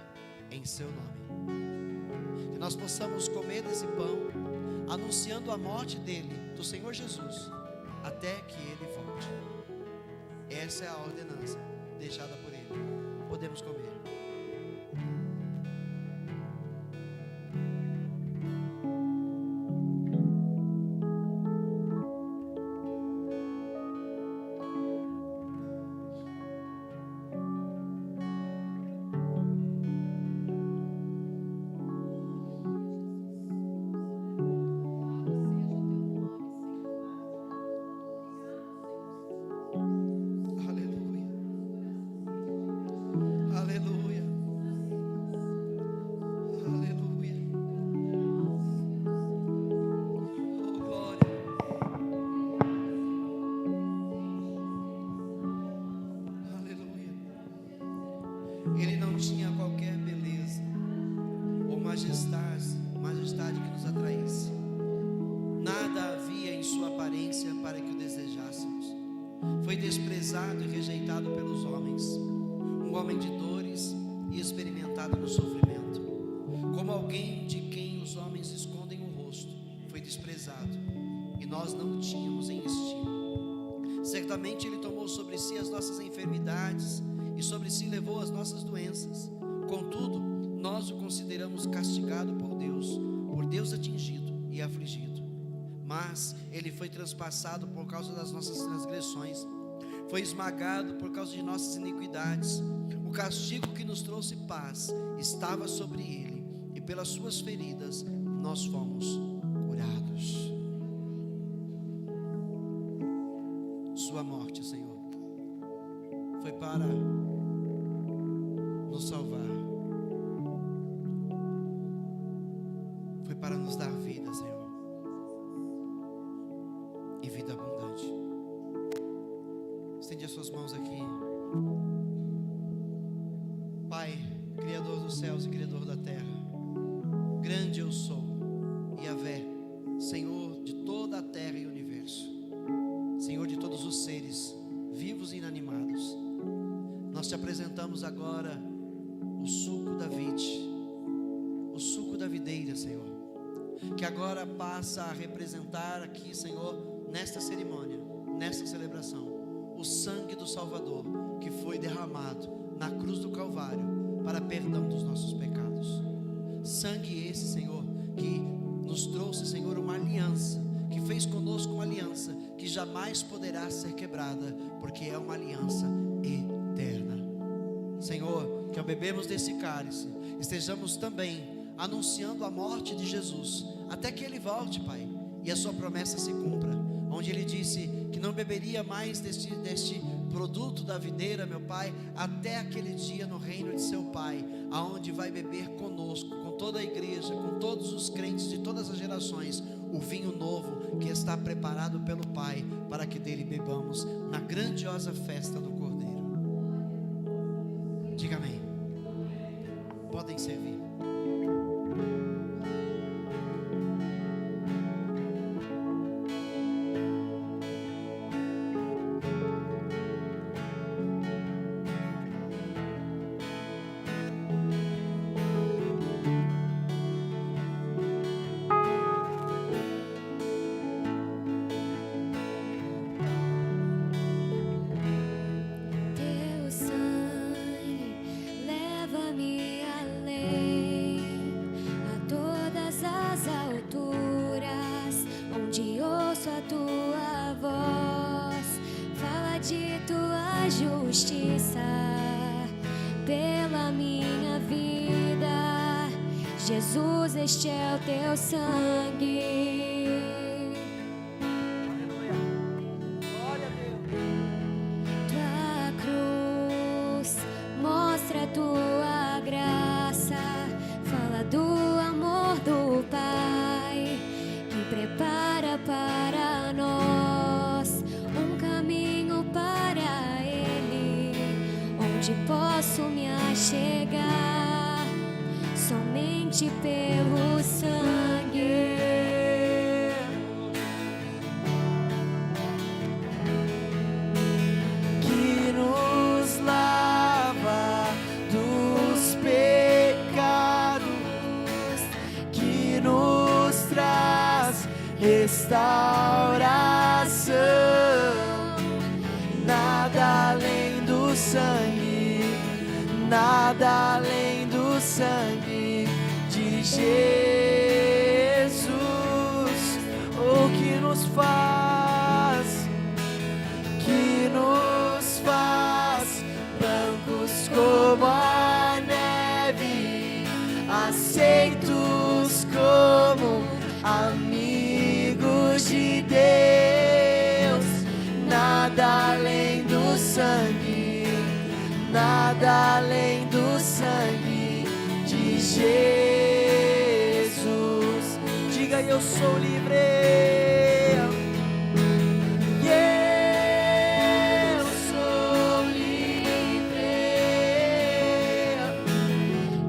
em seu nome. Que nós possamos comer desse pão, anunciando a morte dele, do Senhor Jesus, até que ele volte. Essa é a ordenança deixada por ele. Podemos comer. Aleluia. Aleluia. Oh, glória. Aleluia. Ele não tinha qualquer beleza ou majestade que nos atraísse. Nada havia em sua aparência para que o desejássemos. Foi desprezado e rejeitado pelos homens, um homem de dores e experimentado no sofrimento. Como alguém de quem os homens escondem o rosto, foi desprezado, e nós não o tínhamos em estima. Certamente ele tomou sobre si as nossas enfermidades, e sobre si levou as nossas doenças. Contudo, nós o consideramos castigado por Deus atingido e afligido. Mas ele foi transpassado por causa das nossas transgressões, foi esmagado por causa de nossas iniquidades. O castigo que nos trouxe paz estava sobre ele, e pelas suas feridas nós fomos curados. Sua morte, Senhor, foi para nos salvar, foi para nos dar vida, Senhor, e vida abundante. Estende as suas mãos aqui. Pai, Criador dos céus e Criador da terra, grande eu sou, Yahvé, Senhor de toda a terra e universo, Senhor de todos os seres vivos e inanimados. Nós te apresentamos agora o suco da vide, o suco da videira, Senhor, que agora passa a representar aqui, Senhor, nesta cerimônia, nesta celebração, o sangue do Salvador que foi derramado na cruz do Calvário para perdão dos nossos pecados. Sangue esse, Senhor, que nos trouxe, Senhor, uma aliança, que fez conosco uma aliança que jamais poderá ser quebrada, porque é uma aliança eterna. Senhor, que ao bebermos desse cálice, estejamos também anunciando a morte de Jesus, até que ele volte, Pai, e a sua promessa se cumpra, onde ele disse que não beberia mais deste produto da videira, meu Pai, até aquele dia no reino de seu Pai, aonde vai beber conosco, com toda a igreja, com todos os crentes de todas as gerações, o vinho novo que está preparado pelo Pai, para que dele bebamos na grandiosa festa do Cordeiro. Diga amém. Podem servir. verdade, tua justiça pela minha vida. Jesus, este é o teu sangue. Glória a Deus. Tua cruz mostra a tua graça, fala do amor do Pai que prepara para nós um caminho para Ele, onde posso me achegar somente pelo sangue. Que nos lava dos pecados, que nos traz restauração. Nada além do sangue, nada além do sangue de Jesus. O que nos faz, que nos faz brancos como a neve, aceitos como amigos de Deus. Nada além do sangue, nada além do sangue de Jesus. Diga: eu sou livre. Eu sou livre.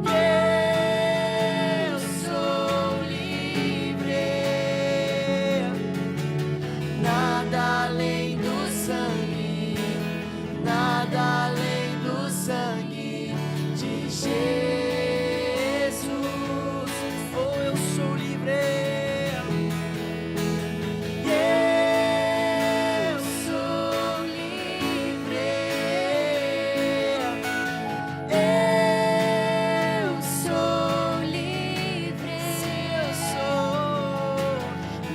Eu sou livre. Nada além do sangue, nada além do sangue de Jesus. Oh, eu sou livre. Eu sou livre. Eu sou livre. Eu sou.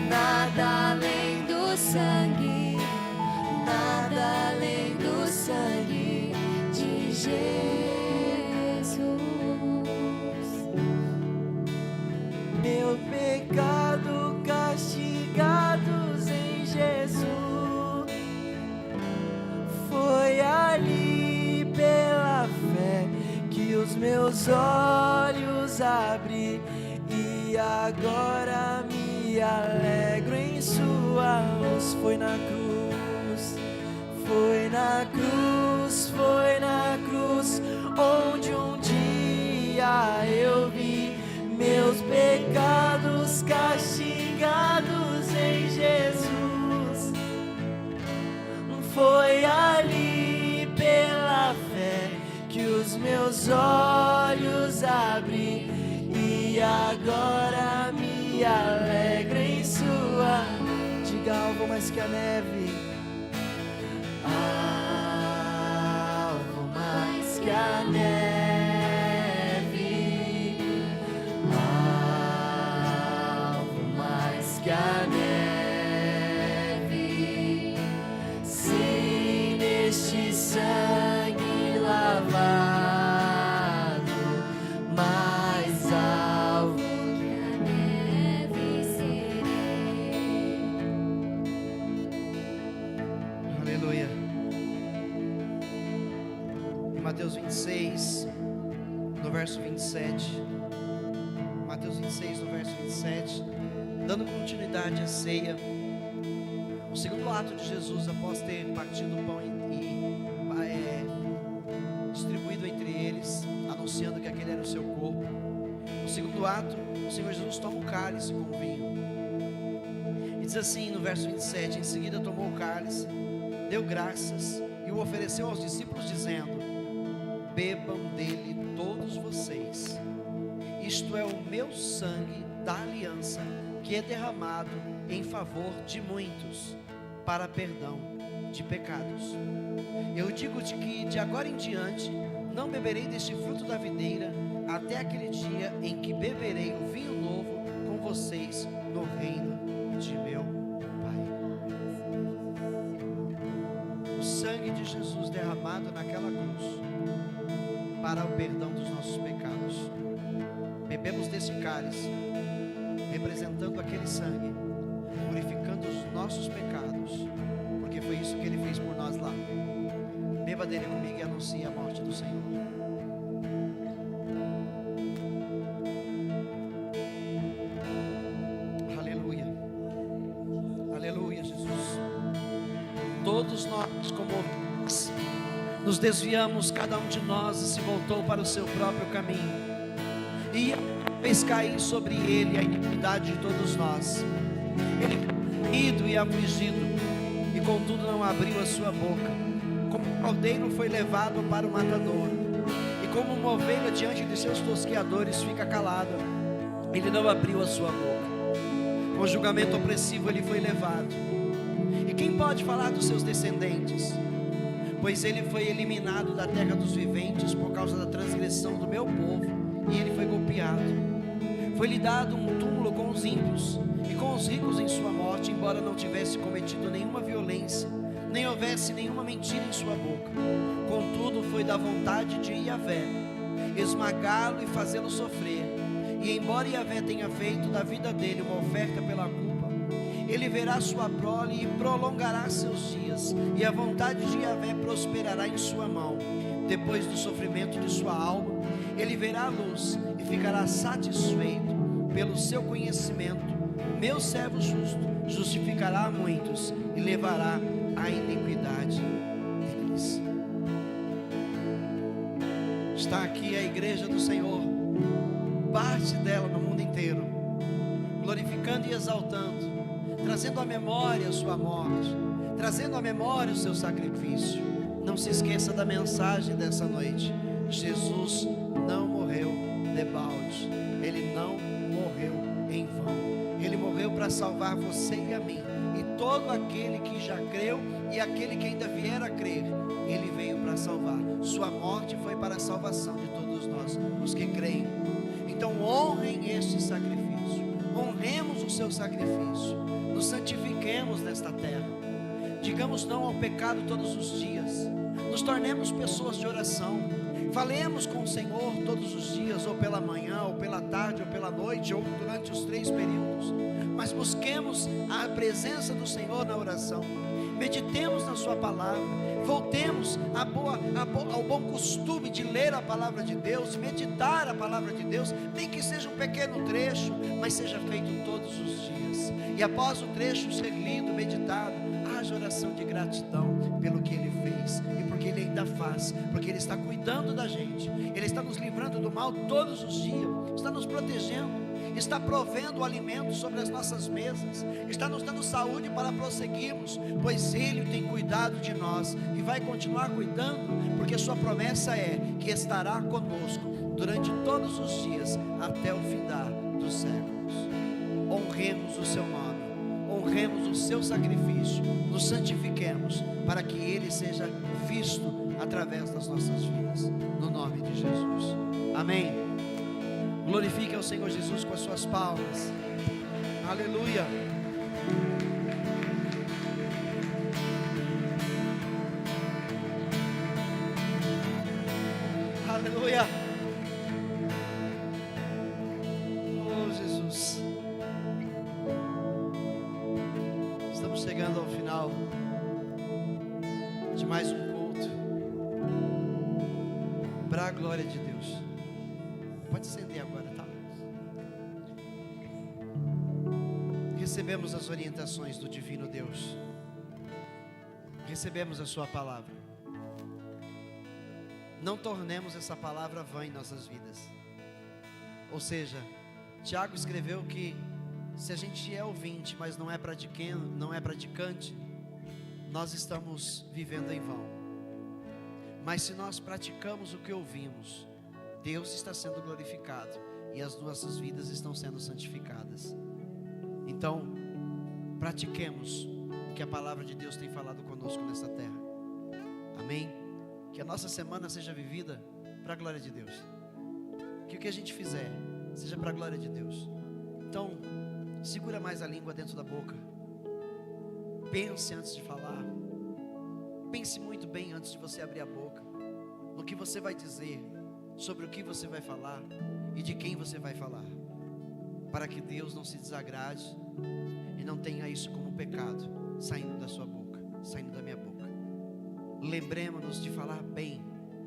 Nada além do sangue, nada além do sangue de Jesus. Meu pecado castigados em Jesus. Foi ali pela fé que os meus olhos abri, e agora me alegro em sua luz. Foi na cruz, foi na cruz, foi na cruz, onde um dia eu vi meus pecados castigados em Jesus. Foi ali pela fé que os meus olhos abri, e agora me alegro em sua. Diga algo mais que a neve. Algo mais que a neve. Algo mais que a neve. Sim, neste sangue lavado, mais alvo que a neve serei. Aleluia. Em Mateus 26, no verso 27. Mateus 26, no verso 27. Dando continuidade à ceia. O segundo ato de Jesus, após ter partido o pão e distribuído entre eles, anunciando que aquele era o seu corpo. No segundo ato, o Senhor Jesus toma o cálice com vinho. E diz assim no verso 27: em seguida tomou o cálice, deu graças e o ofereceu aos discípulos, dizendo: bebam dele todos vocês. Isto é o meu sangue da aliança, que é derramado em favor de muitos, para perdão de pecados. Eu digo-te que de agora em diante não beberei deste fruto da videira, até aquele dia em que beberei o vinho novo com vocês no reino de meu Pai. O sangue sangue de Jesus derramado naquela cruz para o perdão dos nossos pecados. Bebemos desse cálice, representando aquele sangue, purificando os nossos pecados, porque foi isso que Ele fez por nós lá. Beba dele comigo e anuncie a morte do Senhor. Aleluia. Aleluia, Jesus. Todos nós, como nos desviamos, cada um de nós se voltou para o seu próprio caminho, e fez cair sobre ele a iniquidade de todos nós. Ele foi ferido e afligido, e contudo não abriu a sua boca. Como um cordeiro foi levado para o matadouro, e como uma ovelha diante de seus tosqueadores fica calada, ele não abriu a sua boca. Com julgamento opressivo ele foi levado. E quem pode falar dos seus descendentes? Pois ele foi eliminado da terra dos viventes por causa da transgressão do meu povo, e ele foi golpeado. Foi-lhe dado um túmulo com os ímpios e com os ricos em sua morte, embora não tivesse cometido nenhuma violência, nem houvesse nenhuma mentira em sua boca. Contudo, foi da vontade de Yahvé esmagá-lo e fazê-lo sofrer. E embora Yahvé tenha feito da vida dele uma oferta pela culpa, ele verá sua prole e prolongará seus dias, e a vontade de Yahvé prosperará em sua mão. Depois do sofrimento de sua alma, ele verá a luz e ficará satisfeito. Pelo seu conhecimento, meu servo justo justificará a muitos e levará a iniquidade deles. Está aqui a igreja do Senhor, parte dela no mundo inteiro, glorificando e exaltando, trazendo à memória a sua morte, trazendo à memória o seu sacrifício. Não se esqueça da mensagem dessa noite: Jesus não morreu debalde, Ele não morreu em vão. Ele morreu para salvar você e a mim, e todo aquele que já creu e aquele que ainda vier a crer. Ele veio para salvar. Sua morte foi para a salvação de todos nós, os que creem. Então honrem este sacrifício, honremos o seu sacrifício, nos santifiquemos nesta terra, digamos não ao pecado todos os dias, nos tornemos pessoas de oração, falemos com o Senhor todos os dias, ou pela manhã, ou pela tarde, ou pela noite, ou durante os 3 períodos, mas busquemos a presença do Senhor na oração, meditemos na sua palavra, voltemos ao bom costume de ler a palavra de Deus, meditar a palavra de Deus, nem que seja um pequeno trecho, mas seja feito todos os dias, e após o trecho ser lido, meditado, haja oração de gratidão pelo que Ele fez, e porque Ele ainda faz, porque Ele está cuidando da gente, Ele está nos livrando do mal todos os dias, está nos protegendo, está provendo o alimento sobre as nossas mesas, está nos dando saúde para prosseguirmos, pois Ele tem cuidado de nós, e vai continuar cuidando, porque sua promessa é que estará conosco durante todos os dias, até o findar dos séculos. Honremos o seu nome, honremos o seu sacrifício, nos santifiquemos, para que Ele seja visto através das nossas vidas, no nome de Jesus, amém. Glorifique ao Senhor Jesus com as suas palmas, aleluia. Aleluia. Oh Jesus, estamos chegando ao final de mais um culto, para a glória de Deus. Pode acender agora, tá? Recebemos as orientações do divino Deus, recebemos a sua palavra. Não tornemos essa palavra vã em nossas vidas. Ou seja, Tiago escreveu que se a gente é ouvinte, mas não é praticante, nós estamos vivendo em vão. Mas se nós praticamos o que ouvimos, Deus está sendo glorificado e as nossas vidas estão sendo santificadas. Então, pratiquemos o que a palavra de Deus tem falado conosco nessa terra. Amém? Que a nossa semana seja vivida para a glória de Deus. Que o que a gente fizer seja para a glória de Deus. Então, segura mais a língua dentro da boca. Pense antes de falar. pense muito bem antes de você abrir a boca, no que você vai dizer, sobre o que você vai falar e de quem você vai falar, para que Deus não se desagrade e não tenha isso como pecado saindo da sua boca, saindo da minha boca. Lembremos-nos de falar bem,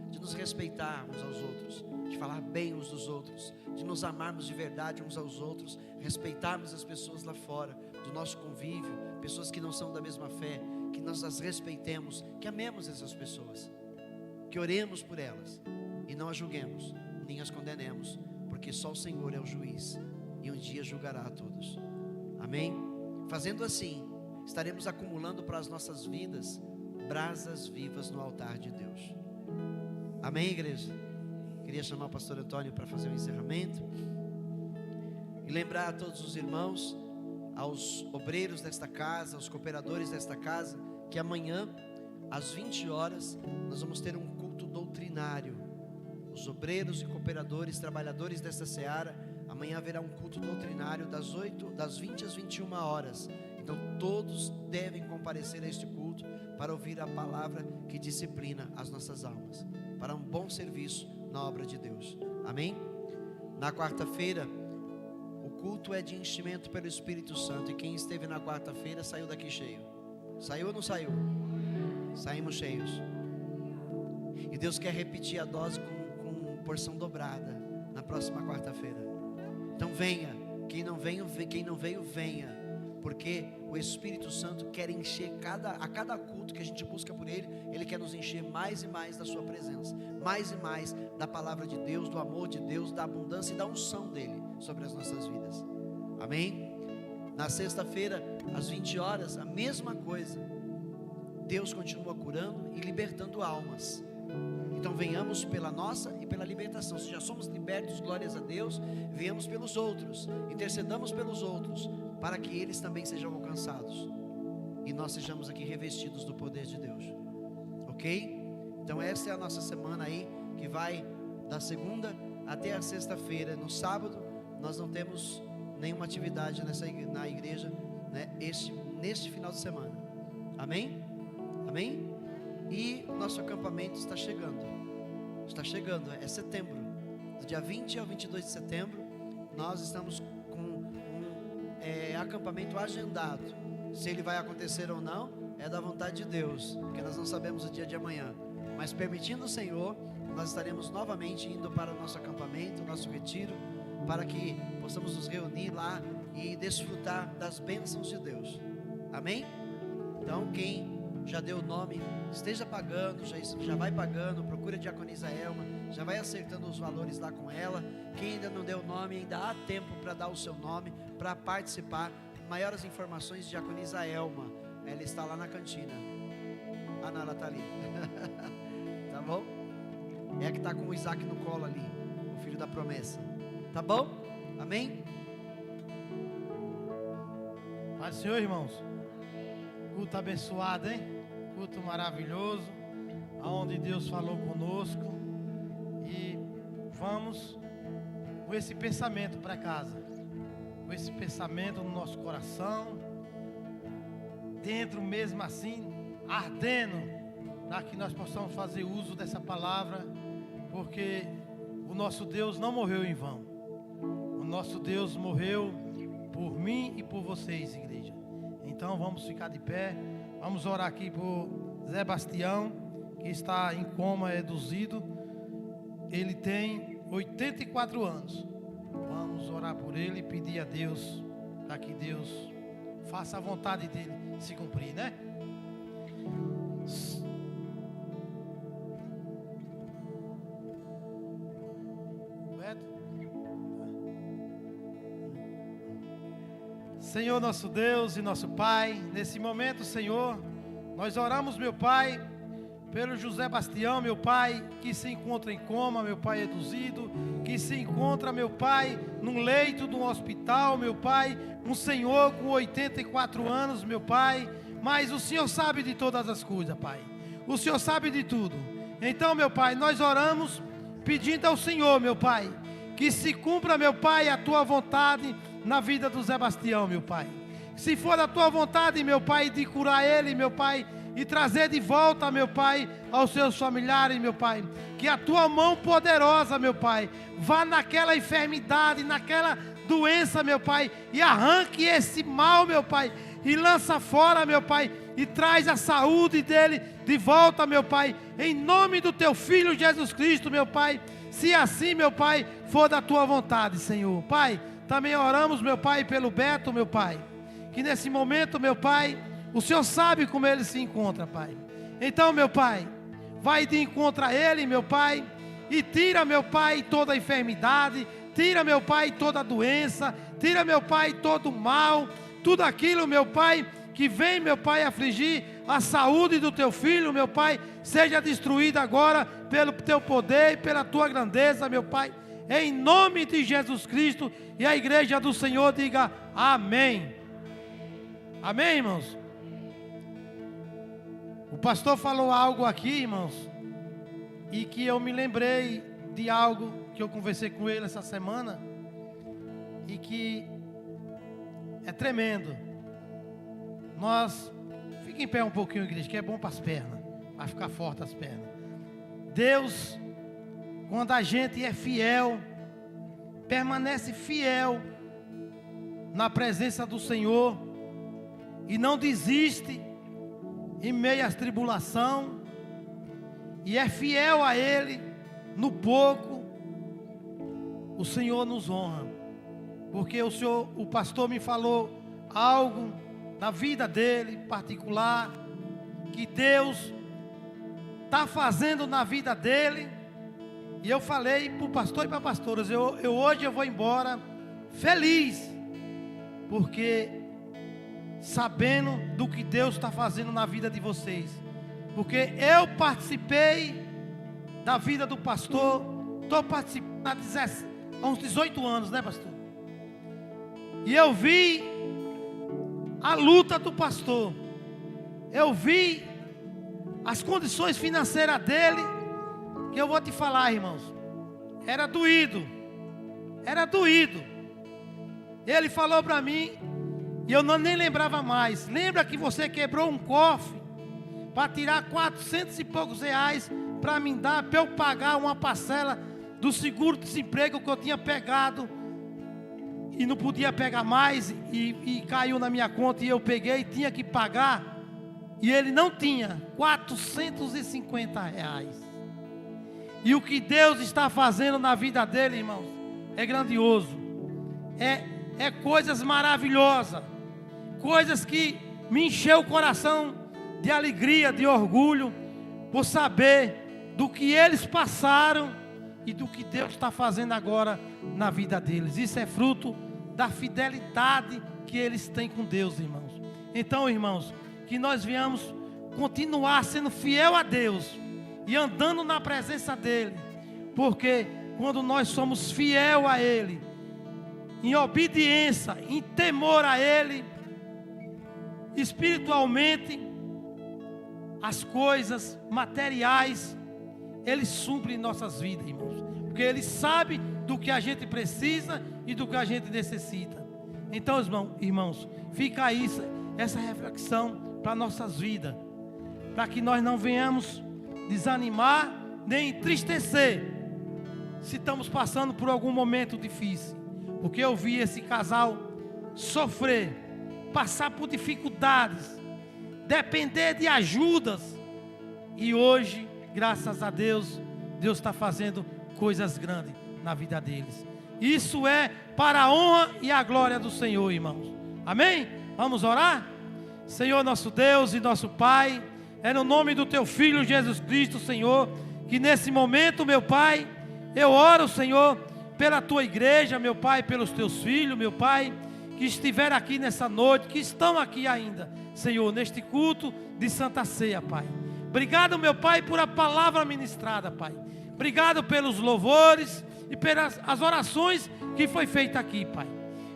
de nos respeitar uns aos outros, de falar bem uns dos outros, de nos amarmos de verdade uns aos outros, respeitarmos as pessoas lá fora, do nosso convívio, pessoas que não são da mesma fé, que nós as respeitemos, que amemos essas pessoas, que oremos por elas e não as julguemos, nem as condenemos, porque só o Senhor é o juiz e um dia julgará a todos. Amém? Fazendo assim, estaremos acumulando para as nossas vidas brasas vivas no altar de Deus. Amém, igreja? Queria chamar o pastor Antônio para fazer o encerramento e lembrar a todos os irmãos, aos obreiros desta casa, aos cooperadores desta casa, que amanhã às 20 horas nós vamos ter um culto doutrinário. Os obreiros e cooperadores, trabalhadores desta seara, amanhã haverá um culto doutrinário das 20 às 21 horas. Então todos devem comparecer a este culto para ouvir a palavra que disciplina as nossas almas, para um bom serviço na obra de Deus. Amém? Na quarta-feira, o culto é de enchimento pelo Espírito Santo, e quem esteve na quarta-feira saiu daqui cheio. Saiu ou não saiu? Saímos cheios. E Deus quer repetir a dose com porção dobrada na próxima quarta-feira. Então venha, quem não veio, venha, porque o Espírito Santo quer encher a cada culto que a gente busca por Ele, Ele quer nos encher mais e mais da sua presença, mais e mais da palavra de Deus, do amor de Deus, da abundância e da unção dEle sobre as nossas vidas. Amém? Na sexta-feira, às 20 horas, a mesma coisa. Deus continua curando e libertando almas. Então venhamos pela nossa e pela libertação. Se já somos libertos, glórias a Deus, venhamos pelos outros, intercedamos pelos outros, para que eles também sejam alcançados e nós sejamos aqui revestidos do poder de Deus. Ok? Então essa é a nossa semana aí, que vai da segunda até a sexta-feira. No sábado nós não temos nenhuma atividade na igreja, né, neste final de semana. Amém? Amém? E o nosso acampamento está chegando, é setembro, do dia 20 ao 22 de setembro, nós estamos com um acampamento agendado. Se ele vai acontecer ou não, é da vontade de Deus, porque nós não sabemos o dia de amanhã, mas permitindo o Senhor, nós estaremos novamente indo para o nosso acampamento, o nosso retiro, para que possamos nos reunir lá e desfrutar das bênçãos de Deus. Amém? Então quem já deu o nome, esteja pagando, já vai pagando, procura a diaconisa Elma, já vai acertando os valores lá com ela. Quem ainda não deu o nome, ainda há tempo para dar o seu nome, para participar. Maiores informações, diaconisa Elma, ela está lá na cantina. Ah não, ela está ali. Tá bom? É a que está com o Isaac no colo ali, o filho da promessa. Tá bom? Amém? Paz do Senhor, irmãos. Culto abençoado, hein? Culto maravilhoso, aonde Deus falou conosco. E vamos com esse pensamento para casa, com esse pensamento no nosso coração, dentro mesmo assim, ardendo, para que nós possamos fazer uso dessa palavra, porque o nosso Deus não morreu em vão. O nosso Deus morreu por mim e por vocês, igreja. Então vamos ficar de pé, vamos orar aqui por Zé Bastião, que está em coma reduzido. Ele tem 84 anos. Vamos orar por ele e pedir a Deus, para que Deus faça a vontade dele se cumprir, né? Senhor nosso Deus e nosso Pai, nesse momento, Senhor, nós oramos, meu Pai, pelo José Bastião, meu Pai, que se encontra em coma, meu Pai, reduzido, que se encontra, meu Pai, num leito de um hospital, meu Pai, um Senhor com 84 anos, meu Pai, mas o Senhor sabe de todas as coisas, Pai, o Senhor sabe de tudo. Então, meu Pai, nós oramos pedindo ao Senhor, meu Pai, que se cumpra, meu Pai, a Tua vontade na vida do Zé Bastião, meu Pai. Se for a Tua vontade, meu Pai, de curar ele, meu Pai, e trazer de volta, meu Pai, aos seus familiares, meu Pai. Que a tua mão poderosa, meu Pai, vá naquela enfermidade, naquela doença, meu Pai, e arranque esse mal, meu Pai, e lança fora, meu Pai, e traz a saúde dele de volta, meu Pai, em nome do teu Filho Jesus Cristo, meu Pai. Se assim, meu Pai, for da tua vontade, Senhor. Pai, também oramos, meu Pai, pelo Beto, meu Pai, que nesse momento, meu Pai, o Senhor sabe como ele se encontra, Pai. Então, meu Pai, vai de encontro a ele, meu Pai, e tira, meu Pai, toda a enfermidade, tira, meu Pai, toda a doença, tira, meu Pai, todo o mal, tudo aquilo, meu Pai, que vem, meu Pai, afligir a saúde do teu filho, meu Pai, seja destruída agora pelo teu poder e pela tua grandeza, meu Pai, em nome de Jesus Cristo. E a igreja do Senhor diga amém. Amém, irmãos? O pastor falou algo aqui, irmãos, e que eu me lembrei de algo que eu conversei com ele essa semana, e que é tremendo. Fica em pé um pouquinho, igreja, que é bom para as pernas, vai ficar forte as pernas. Deus, quando a gente é fiel, permanece fiel na presença do Senhor e não desiste em meio às tribulações, e é fiel a Ele no pouco, o Senhor nos honra. Porque o pastor me falou algo na vida dele particular, que Deus está fazendo na vida dele. E eu falei para o pastor e para as pastoras, hoje eu vou embora feliz, porque sabendo do que Deus está fazendo na vida de vocês. Porque eu participei da vida do pastor, estou participando há uns 18 anos, né, pastor? E eu vi a luta do pastor, eu vi as condições financeiras dele, que eu vou te falar, irmãos, era doído. Ele falou para mim, e eu nem lembrava mais. Lembra que você quebrou um cofre para tirar 400 e poucos reais para me dar, para eu pagar uma parcela do seguro-desemprego que eu tinha pegado e não podia pegar mais, e caiu na minha conta, e eu peguei e tinha que pagar, e ele não tinha 450 reais. E o que Deus está fazendo na vida dele, irmãos, é grandioso, é coisas maravilhosas, coisas que me encheu o coração de alegria, de orgulho, por saber do que eles passaram e do que Deus está fazendo agora na vida deles. Isso é fruto da fidelidade que eles têm com Deus, irmãos. Então, irmãos, que nós venhamos continuar sendo fiel a Deus e andando na presença dEle, porque quando nós somos fiel a Ele, em obediência, em temor a Ele, espiritualmente, as coisas materiais, Ele supre em nossas vidas, irmãos, porque Ele sabe do que a gente precisa e do que a gente necessita. Então, irmãos, fica aí essa reflexão para nossas vidas, para que nós não venhamos desanimar nem entristecer se estamos passando por algum momento difícil, porque eu vi esse casal sofrer, passar por dificuldades, depender de ajudas, e hoje, graças a Deus, Deus está fazendo coisas grandes na vida deles. Isso é para a honra e a glória do Senhor, irmãos. Amém? Vamos orar? Senhor nosso Deus e nosso Pai, é no nome do Teu Filho Jesus Cristo, Senhor, que nesse momento, meu Pai, eu oro, Senhor, pela Tua igreja, meu Pai, pelos Teus filhos, meu Pai, que estiveram aqui nessa noite, que estão aqui ainda, Senhor, neste culto de Santa Ceia, Pai. Obrigado, meu Pai, por a palavra ministrada, Pai. Obrigado pelos louvores e pelas as orações que foi feita aqui, Pai.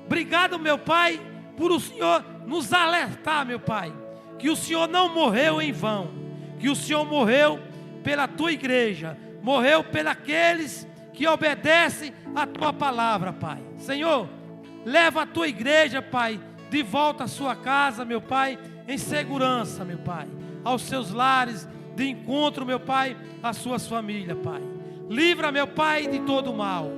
Obrigado, meu Pai, por o Senhor nos alertar, meu Pai, que o Senhor não morreu em vão, que o Senhor morreu pela Tua igreja, morreu pelos que obedecem a Tua palavra, Pai. Senhor, leva a Tua igreja, Pai, de volta à sua casa, meu Pai, em segurança, meu Pai. aos seus lares, de encontro, meu Pai, às suas famílias, Pai. Livra, meu Pai, de todo o mal.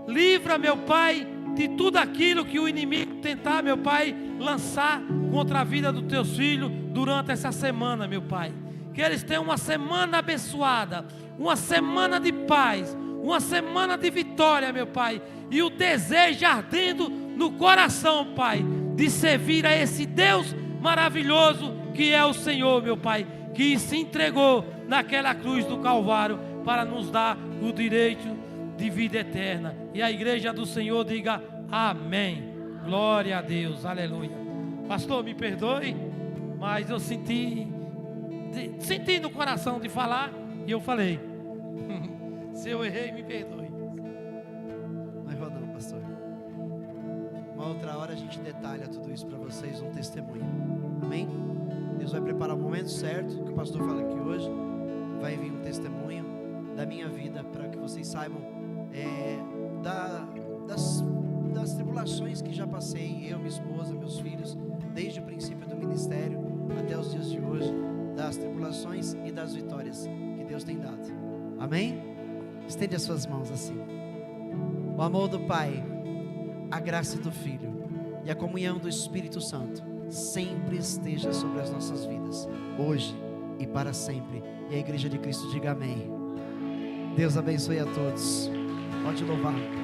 Livra, meu Pai, de tudo aquilo que o inimigo tentar, meu Pai, lançar contra a vida dos teus filhos durante essa semana, meu Pai. Que eles tenham uma semana abençoada, uma semana de paz, uma semana de vitória, meu Pai. E o desejo ardendo no coração, Pai, de servir a esse Deus maravilhoso que é o Senhor, meu Pai, que se entregou naquela cruz do Calvário para nos dar o direito de vida eterna. E a igreja do Senhor diga amém. Glória a Deus, aleluia. Pastor, me perdoe, mas eu senti no coração de falar e eu falei. Se eu errei, me perdoe. Não errou não, pastor. Uma outra hora a gente detalha tudo isso para vocês, um testemunho. Amém? Deus vai preparar o momento certo, que o pastor fala aqui hoje. Vai vir um testemunho da minha vida, para que vocês saibam das tribulações que já passei, eu, minha esposa, meus filhos, desde o princípio do ministério até os dias de hoje, das tribulações e das vitórias que Deus tem dado. Amém? Estende as suas mãos assim. O amor do Pai, a graça do Filho e a comunhão do Espírito Santo sempre esteja sobre as nossas vidas, hoje e para sempre. E a igreja de Cristo diga amém. Deus abençoe a todos. Pode louvar.